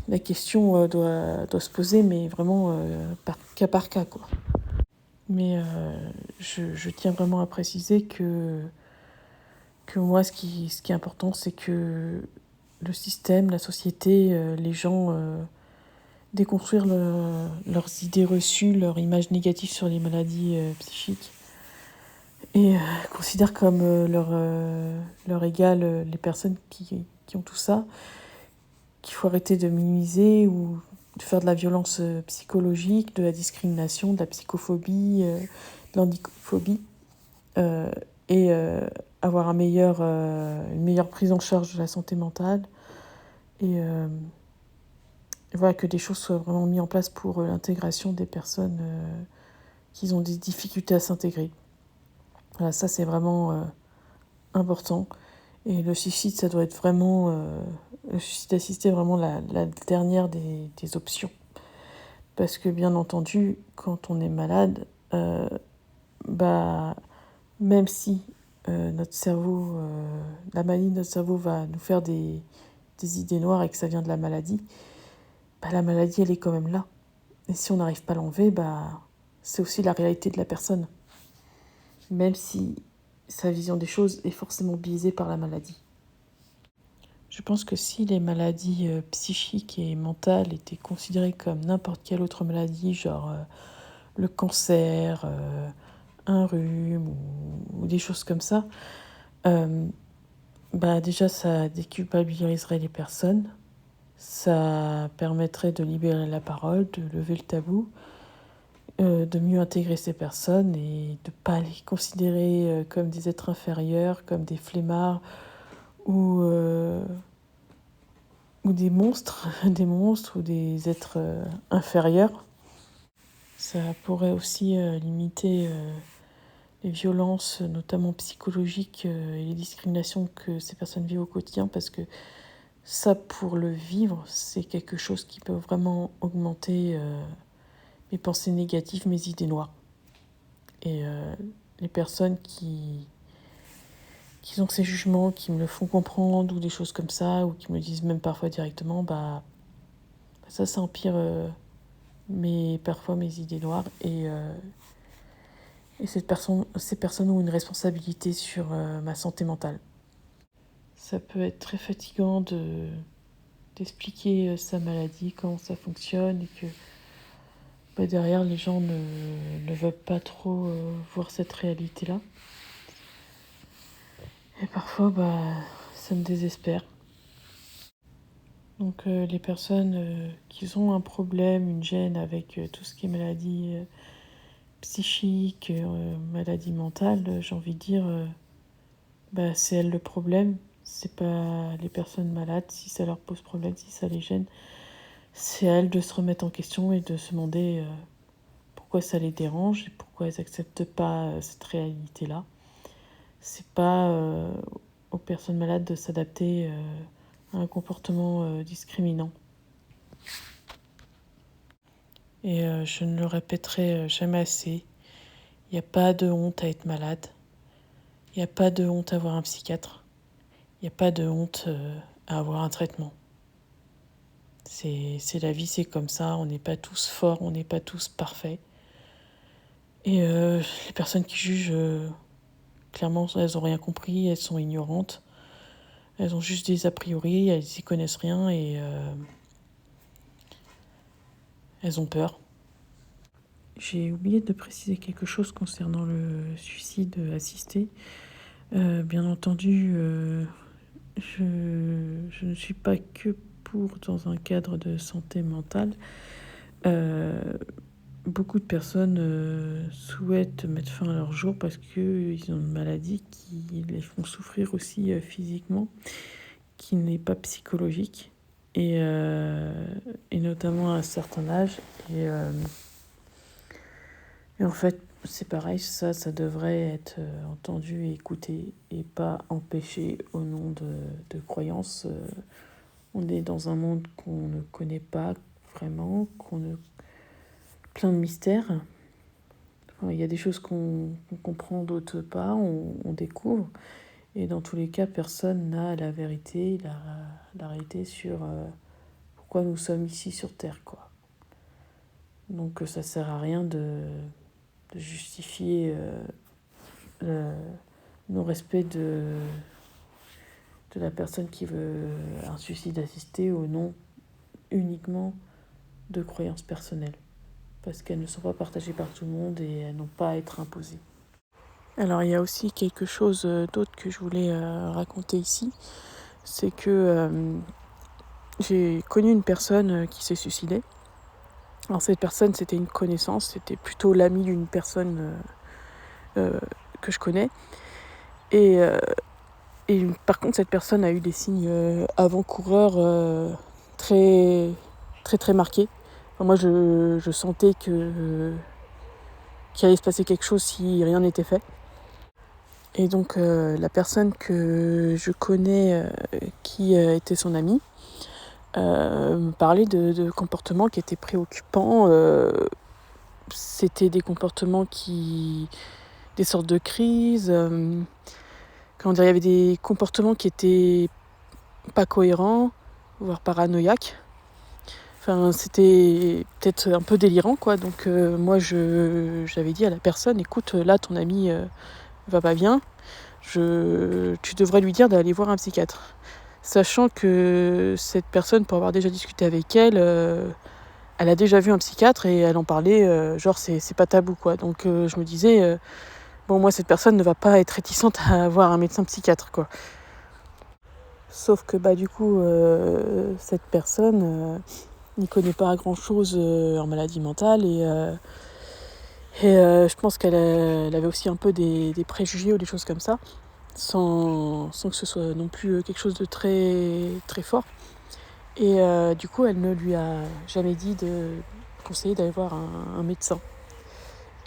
la question doit se poser, mais vraiment par cas, quoi. Mais je tiens vraiment à préciser que moi, ce qui est important, c'est que le système, la société, les gens déconstruire leurs idées reçues, leur image négative sur les maladies psychiques, et considèrent comme leur égal les personnes qui ont tout ça, qu'il faut arrêter de minimiser ou de faire de la violence psychologique, de la discrimination, de la psychophobie, de l'handiphobie, et avoir une meilleure prise en charge de la santé mentale, et voilà, que des choses soient vraiment mises en place pour l'intégration des personnes qui ont des difficultés à s'intégrer. Voilà, ça c'est vraiment important. Et le suicide, ça doit être vraiment... le suicide assisté est vraiment la dernière des options. Parce que bien entendu, quand on est malade, même si notre cerveau, la maladie de notre cerveau va nous faire des idées noires et que ça vient de la maladie, la maladie, elle est quand même là. Et si on n'arrive pas à l'enlever, c'est aussi la réalité de la personne. même si sa vision des choses est forcément biaisée par la maladie. Je pense que si les maladies psychiques et mentales étaient considérées comme n'importe quelle autre maladie, genre le cancer, un rhume ou des choses comme ça, déjà ça déculpabiliserait les personnes, ça permettrait de libérer la parole, de lever le tabou, de mieux intégrer ces personnes et de ne pas les considérer comme des êtres inférieurs, comme des flemmards ou des monstres, ou des êtres inférieurs. Ça pourrait aussi limiter les violences, notamment psychologiques, et les discriminations que ces personnes vivent au quotidien, parce que ça, pour le vivre, c'est quelque chose qui peut vraiment augmenter mes pensées négatives, mes idées noires. Et les personnes qui ont ces jugements, qui me le font comprendre, ou des choses comme ça, ou qui me le disent même parfois directement, ça empire parfois mes idées noires. Et ces personnes ont une responsabilité sur ma santé mentale. Ça peut être très fatigant d'expliquer sa maladie, comment ça fonctionne, et que derrière, les gens ne veulent pas trop voir cette réalité-là. Et parfois, ça me désespère. Donc les personnes qui ont un problème, une gêne avec tout ce qui est maladie psychique, maladie mentale, j'ai envie de dire, c'est elles le problème. C'est pas les personnes malades, si ça leur pose problème, si ça les gêne. C'est à elles de se remettre en question et de se demander pourquoi ça les dérange et pourquoi elles n'acceptent pas cette réalité-là. C'est pas aux personnes malades de s'adapter à un comportement discriminant. Et je ne le répéterai jamais assez, il n'y a pas de honte à être malade, il n'y a pas de honte à avoir un psychiatre, il n'y a pas de honte à avoir un traitement. C'est la vie, c'est comme ça, on n'est pas tous forts, on n'est pas tous parfaits. Et les personnes qui jugent, clairement, elles n'ont rien compris, elles sont ignorantes. Elles ont juste des a priori, elles n'y connaissent rien et elles ont peur. J'ai oublié de préciser quelque chose concernant le suicide assisté. Bien entendu, je ne suis pas que pour dans un cadre de santé mentale. Beaucoup de personnes souhaitent mettre fin à leur jour parce qu'ils ont une maladie qui les font souffrir aussi physiquement, qui n'est pas psychologique, et notamment à un certain âge. Et en fait, c'est pareil, ça devrait être entendu et écouté, et pas empêché au nom de croyances. On est dans un monde qu'on ne connaît pas vraiment, plein de mystères. Enfin, il y a des choses qu'on comprend, d'autres pas, on découvre. Et dans tous les cas, personne n'a la vérité, la réalité sur pourquoi nous sommes ici sur Terre, quoi. Donc ça sert à rien de justifier non-respect de la personne qui veut un suicide assisté au nom uniquement de croyances personnelles, parce qu'elles ne sont pas partagées par tout le monde et elles n'ont pas à être imposées. Alors il y a aussi quelque chose d'autre que je voulais raconter ici, c'est que j'ai connu une personne qui s'est suicidée. Alors cette personne, c'était une connaissance, c'était plutôt l'amie d'une personne que je connais. Et par contre, cette personne a eu des signes avant-coureurs très, très, très marqués. Enfin, moi, je sentais qu'il allait se passer quelque chose si rien n'était fait. Et donc, la personne que je connais, qui était son amie, me parlait de comportements qui étaient préoccupants. C'était des comportements des sortes de crises. Il y avait des comportements qui étaient pas cohérents, voire paranoïaques. Enfin, c'était peut-être un peu délirant, quoi. Donc, moi, j'avais dit à la personne, écoute, là, ton ami va pas bien. Tu devrais lui dire d'aller voir un psychiatre. Sachant que cette personne, pour avoir déjà discuté avec elle, elle a déjà vu un psychiatre et elle en parlait, genre, c'est pas tabou, quoi. Donc, je me disais, bon, moi, cette personne ne va pas être réticente à voir un médecin psychiatre, quoi. Sauf que, du coup, cette personne n'y connaît pas grand-chose en maladie mentale et je pense elle avait aussi un peu des préjugés ou des choses comme ça, sans que ce soit non plus quelque chose de très, très fort. Et du coup, elle ne lui a jamais dit de conseiller d'aller voir un médecin.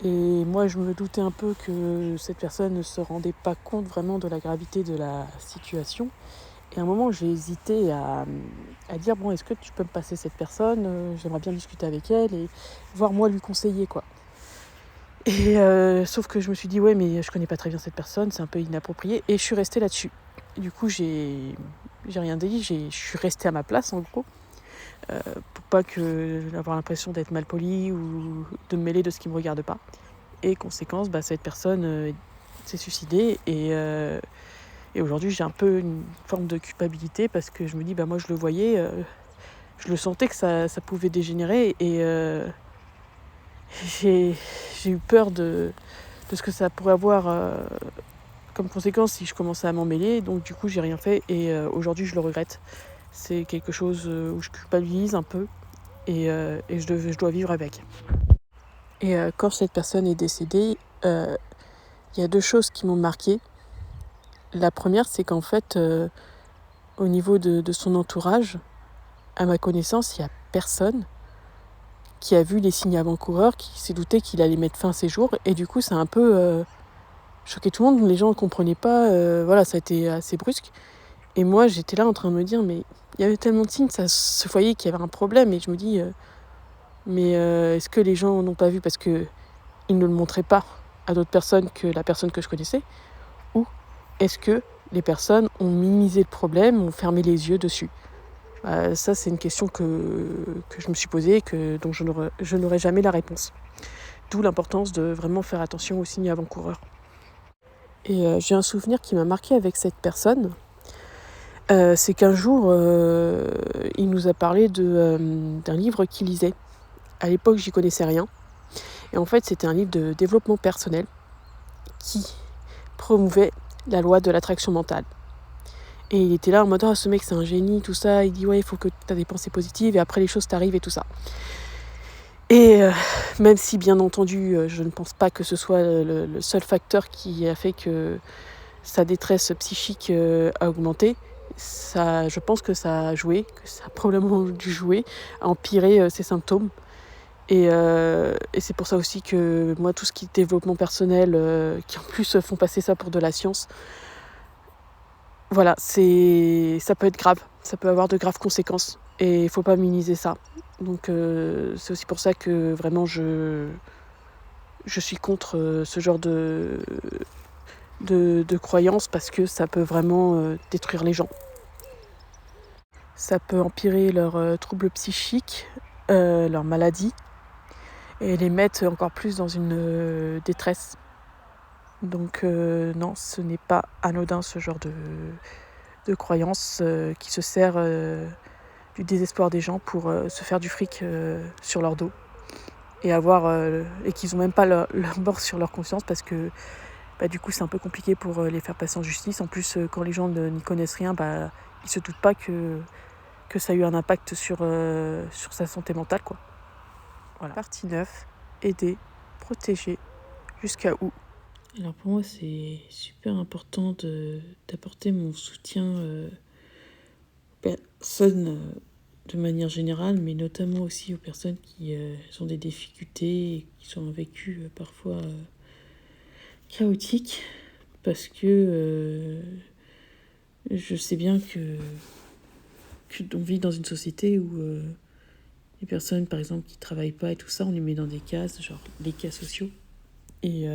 Et moi, je me doutais un peu que cette personne ne se rendait pas compte vraiment de la gravité de la situation. Et à un moment, j'ai hésité à dire, bon, est-ce que tu peux me passer cette personne? J'aimerais bien discuter avec elle et voir moi lui conseiller, quoi. Et sauf que je me suis dit, ouais, mais je connais pas très bien cette personne, c'est un peu inapproprié. Et je suis restée là-dessus. Et du coup, j'ai rien dit, je suis restée à ma place, en gros, pour pas avoir l'impression d'être mal polie ou de me mêler de ce qui me regarde pas. Et conséquence, cette personne s'est suicidée et aujourd'hui, j'ai un peu une forme de culpabilité parce que je me dis, moi, je le voyais, je le sentais que ça pouvait dégénérer et j'ai eu peur de ce que ça pourrait avoir comme conséquence si je commençais à m'en mêler. Donc, du coup, j'ai rien fait et aujourd'hui, je le regrette. C'est quelque chose où je culpabilise un peu et je dois vivre avec. Et quand cette personne est décédée, il y a 2 choses qui m'ont marquée. La première, c'est qu'en fait, au niveau de son entourage, à ma connaissance, il n'y a personne qui a vu les signes avant-coureurs, qui s'est douté qu'il allait mettre fin à ses jours. Et du coup, ça a un peu choqué tout le monde. Les gens ne comprenaient pas. Voilà, ça a été assez brusque. Et moi, j'étais là en train de me dire, mais il y avait tellement de signes, ça se voyait qu'il y avait un problème. Et je me dis, est-ce que les gens n'ont pas vu parce qu'ils ne le montraient pas à d'autres personnes que la personne que je connaissais? Ou est-ce que les personnes ont minimisé le problème, ont fermé les yeux dessus? Ça, c'est une question que je me suis posée et dont je n'aurai jamais la réponse. D'où l'importance de vraiment faire attention aux signes avant-coureurs. Et j'ai un souvenir qui m'a marqué avec cette personne. C'est qu'un jour, il nous a parlé d'un livre qu'il lisait. À l'époque, j'y connaissais rien. Et en fait, c'était un livre de développement personnel qui promouvait la loi de l'attraction mentale. Et il était là en mode, ce mec c'est un génie, tout ça. Il dit, ouais, il faut que tu aies des pensées positives et après les choses t'arrivent et tout ça. Et même si, bien entendu, je ne pense pas que ce soit le seul facteur qui a fait que sa détresse psychique a augmenté, je pense que ça a joué, que ça a probablement dû jouer à empirer ses symptômes. Et c'est pour ça aussi que moi, tout ce qui est développement personnel, qui en plus font passer ça pour de la science, voilà, ça peut être grave, ça peut avoir de graves conséquences et il ne faut pas minimiser ça. Donc c'est aussi pour ça que vraiment je suis contre ce genre de croyances parce que ça peut vraiment détruire les gens. Ça peut empirer leurs troubles psychiques, leurs maladies et les mettre encore plus dans une détresse. Donc non, ce n'est pas anodin ce genre de croyance qui se sert du désespoir des gens pour se faire du fric sur leur dos et qu'ils n'ont même pas leur mort sur leur conscience parce que du coup c'est un peu compliqué pour les faire passer en justice. En plus, quand les gens n'y connaissent rien, ils se doutent pas que ça a eu un impact sur sa santé mentale, quoi. Voilà. Partie 9, aider, protéger, jusqu'à où? Alors pour moi, c'est super important d'apporter mon soutien aux personnes de manière générale, mais notamment aussi aux personnes qui ont des difficultés et qui sont en vécu parfois chaotique, parce que je sais bien que on vit dans une société où les personnes, par exemple, qui travaillent pas et tout ça, on les met dans des cases, genre les cas sociaux. Et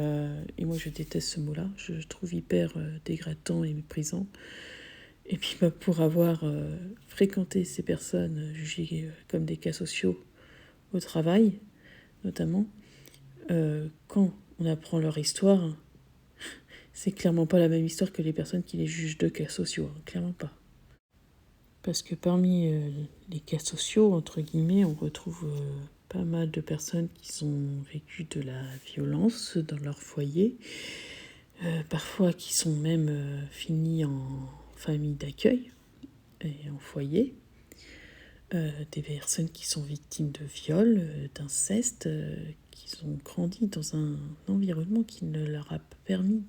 moi, je déteste ce mot-là. Je trouve hyper dégradant et méprisant. Et puis pour avoir fréquenté ces personnes jugées comme des cas sociaux au travail, notamment, quand on apprend leur histoire, c'est clairement pas la même histoire que les personnes qui les jugent de cas sociaux, hein, clairement pas. Parce que parmi les cas sociaux, entre guillemets, on retrouve pas mal de personnes qui ont vécu de la violence dans leur foyer, parfois qui sont même finies en famille d'accueil et en foyer, des personnes qui sont victimes de viols, d'inceste, qui ont grandi dans un environnement qui ne leur a pas permis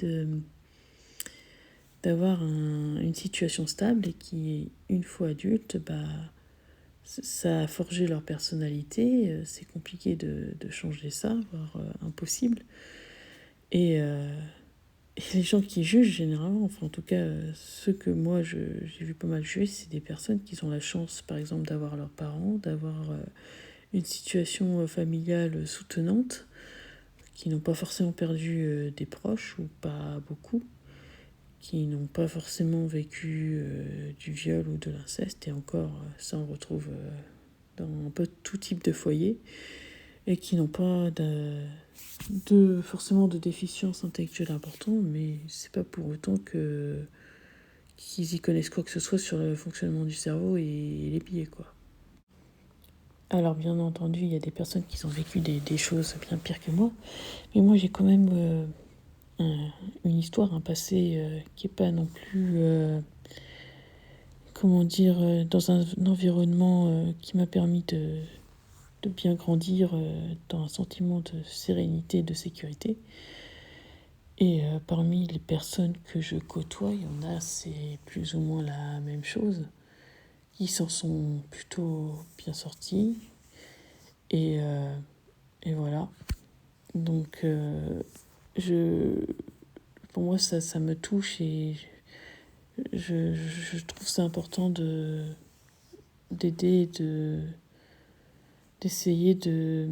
d'avoir une situation stable et qui, une fois adultes, ça a forgé leur personnalité. C'est compliqué de changer ça, voire impossible. Et les gens qui jugent généralement, enfin en tout cas ceux que moi j'ai vu pas mal juger, c'est des personnes qui ont la chance par exemple d'avoir leurs parents, d'avoir une situation familiale soutenante, qui n'ont pas forcément perdu des proches ou pas beaucoup, qui n'ont pas forcément vécu du viol ou de l'inceste, et encore ça on retrouve dans un peu tout type de foyer, et qui n'ont pas forcément de déficience intellectuelle importante, mais c'est pas pour autant qu'ils y connaissent quoi que ce soit sur le fonctionnement du cerveau et les biais, quoi. Alors bien entendu, il y a des personnes qui ont vécu des choses bien pires que moi, mais moi j'ai quand même une histoire, un passé qui est pas non plus, dans un environnement qui m'a permis de bien grandir dans un sentiment de sérénité, de sécurité. Et parmi les personnes que je côtoie, il y en a, c'est plus ou moins la même chose, qui s'en sont plutôt bien sortis. Et voilà. Donc, pour moi, ça me touche, et je trouve ça important d'aider, d'essayer de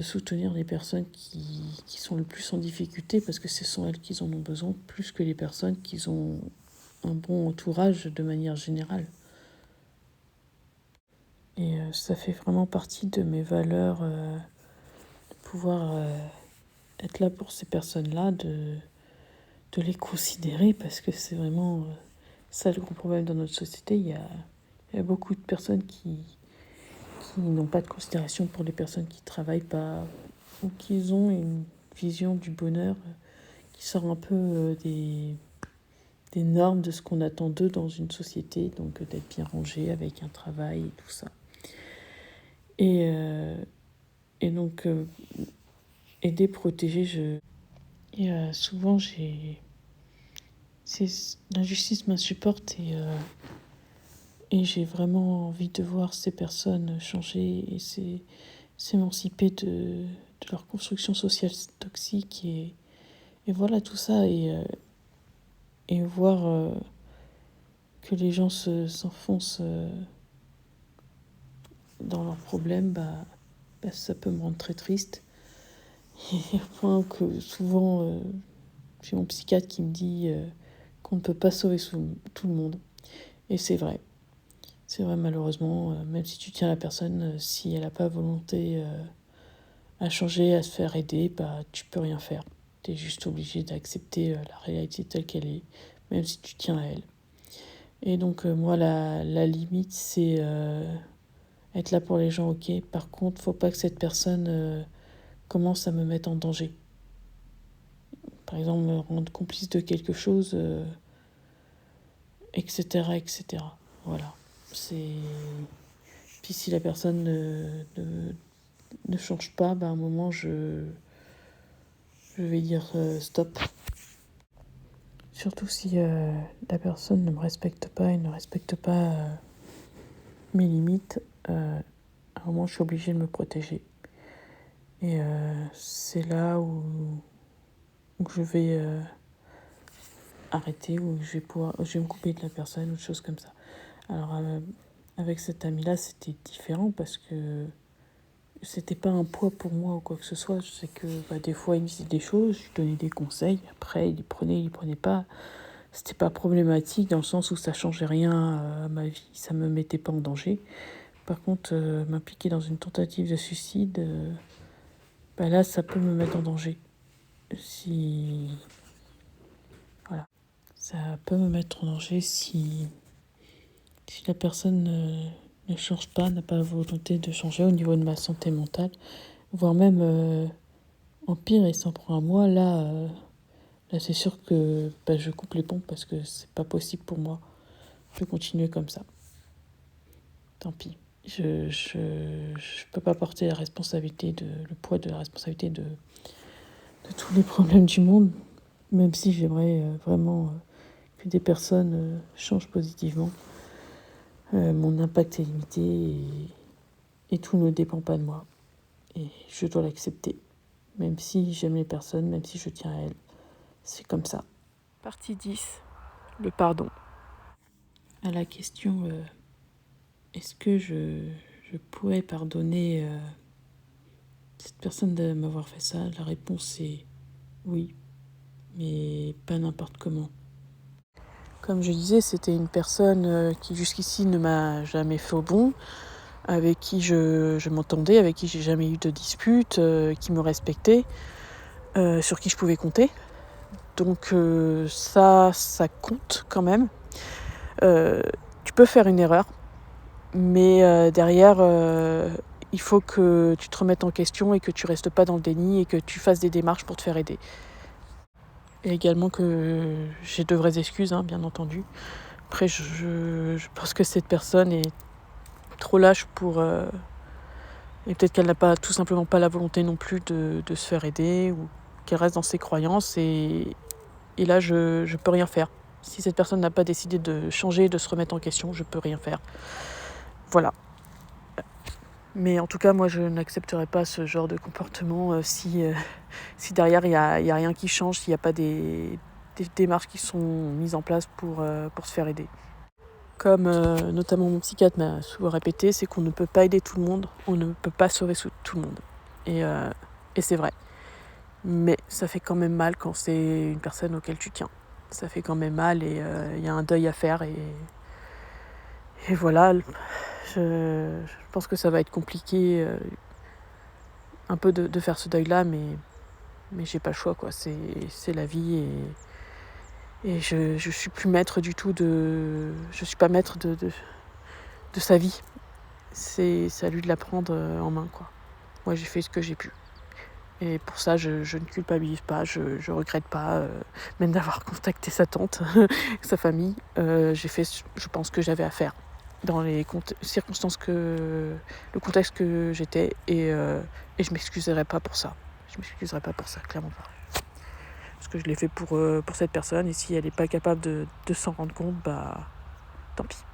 soutenir les personnes qui sont le plus en difficulté, parce que ce sont elles qui en ont besoin, plus que les personnes qui ont un bon entourage de manière générale. Et ça fait vraiment partie de mes valeurs, de pouvoir être là pour ces personnes-là, de les considérer, parce que c'est vraiment ça le gros problème dans notre société. Il y a beaucoup de personnes qui n'ont pas de considération pour les personnes qui travaillent pas, ou qui ont une vision du bonheur qui sort un peu des normes de ce qu'on attend d'eux dans une société, donc d'être bien rangé avec un travail et tout ça. Et donc, aider, protéger, et souvent, l'injustice m'insupporte, et j'ai vraiment envie de voir ces personnes changer et s'émanciper de leur construction sociale toxique, et voilà tout ça, et voir que les gens s'enfoncent dans leurs problèmes, ça peut me rendre très triste. Et au point que souvent, j'ai mon psychiatre qui me dit qu'on ne peut pas sauver tout le monde. Et c'est vrai. C'est vrai, malheureusement, même si tu tiens la personne, si elle n'a pas volonté à changer, à se faire aider, tu peux rien faire. Tu es juste obligé d'accepter la réalité telle qu'elle est, même si tu tiens à elle. Et donc, moi, la limite, c'est être là pour les gens, ok. Par contre, faut pas que cette personne commence à me mettre en danger. Par exemple, me rendre complice de quelque chose, etc., etc. Voilà. Puis si la personne ne change pas, à un moment, je vais dire stop. Surtout si la personne ne me respecte pas et ne respecte pas mes limites, à un moment, je suis obligée de me protéger. Et c'est là où je vais arrêter, où je vais me couper de la personne, ou des choses comme ça. Alors, avec cet ami-là, c'était différent, parce que c'était pas un poids pour moi ou quoi que ce soit. Je sais que des fois, il me disait des choses, je lui donnais des conseils. Après, il les prenait pas. c'était pas problématique dans le sens où ça changeait rien à ma vie, ça me mettait pas en danger. Par contre, m'impliquer dans une tentative de suicide, là, ça peut me mettre en danger. Si... Voilà. Ça peut me mettre en danger si la personne ne change pas, n'a pas la volonté de changer au niveau de ma santé mentale, voire même empire et s'en prend à moi, là c'est sûr que je coupe les ponts parce que c'est pas possible pour moi de continuer comme ça. Tant pis. Je peux pas porter le poids de la responsabilité de tous les problèmes du monde, même si j'aimerais vraiment que des personnes changent positivement. Mon impact est limité et tout ne dépend pas de moi. Et je dois l'accepter. Même si j'aime les personnes, même si je tiens à elles. C'est comme ça. Partie 10. Le pardon. À la question est-ce que je pourrais pardonner cette personne de m'avoir fait ça, la réponse est oui, mais pas n'importe comment. Comme je disais, c'était une personne qui jusqu'ici ne m'a jamais fait au bon, avec qui je m'entendais, avec qui j'ai jamais eu de dispute, qui me respectait, sur qui je pouvais compter. Donc ça compte quand même. Tu peux faire une erreur, mais derrière, il faut que tu te remettes en question et que tu restes pas dans le déni et que tu fasses des démarches pour te faire aider. Et également que j'ai de vraies excuses, bien entendu. Après, je pense que cette personne est trop lâche pour... et peut-être qu'elle n'a pas tout simplement pas la volonté non plus de se faire aider ou qu'elle reste dans ses croyances. Et là, je peux rien faire. Si cette personne n'a pas décidé de changer, de se remettre en question, je peux rien faire. Voilà. Mais en tout cas, moi, je n'accepterai pas ce genre de comportement si derrière, il y a rien qui change, s'il n'y a pas des démarches qui sont mises en place pour se faire aider. Comme notamment mon psychiatre m'a souvent répété, c'est qu'on ne peut pas aider tout le monde, on ne peut pas sauver tout le monde. Et c'est vrai. Mais ça fait quand même mal quand c'est une personne auquel tu tiens. Ça fait quand même mal et il y a un deuil à faire. Et voilà, je pense que ça va être compliqué un peu de faire ce deuil-là, mais j'ai pas le choix, quoi. C'est la vie et je suis plus maître du tout je suis pas maître de sa vie. C'est à lui de la prendre en main, quoi. Moi, j'ai fait ce que j'ai pu. Et pour ça, je ne culpabilise pas, je regrette pas, même d'avoir contacté sa tante, sa famille. J'ai fait, je pense, que j'avais à faire dans les circonstances le contexte que j'étais et je m'excuserai pas pour ça. Je m'excuserai pas pour ça, clairement pas. Parce que je l'ai fait pour cette personne et si elle n'est pas capable de s'en rendre compte, tant pis.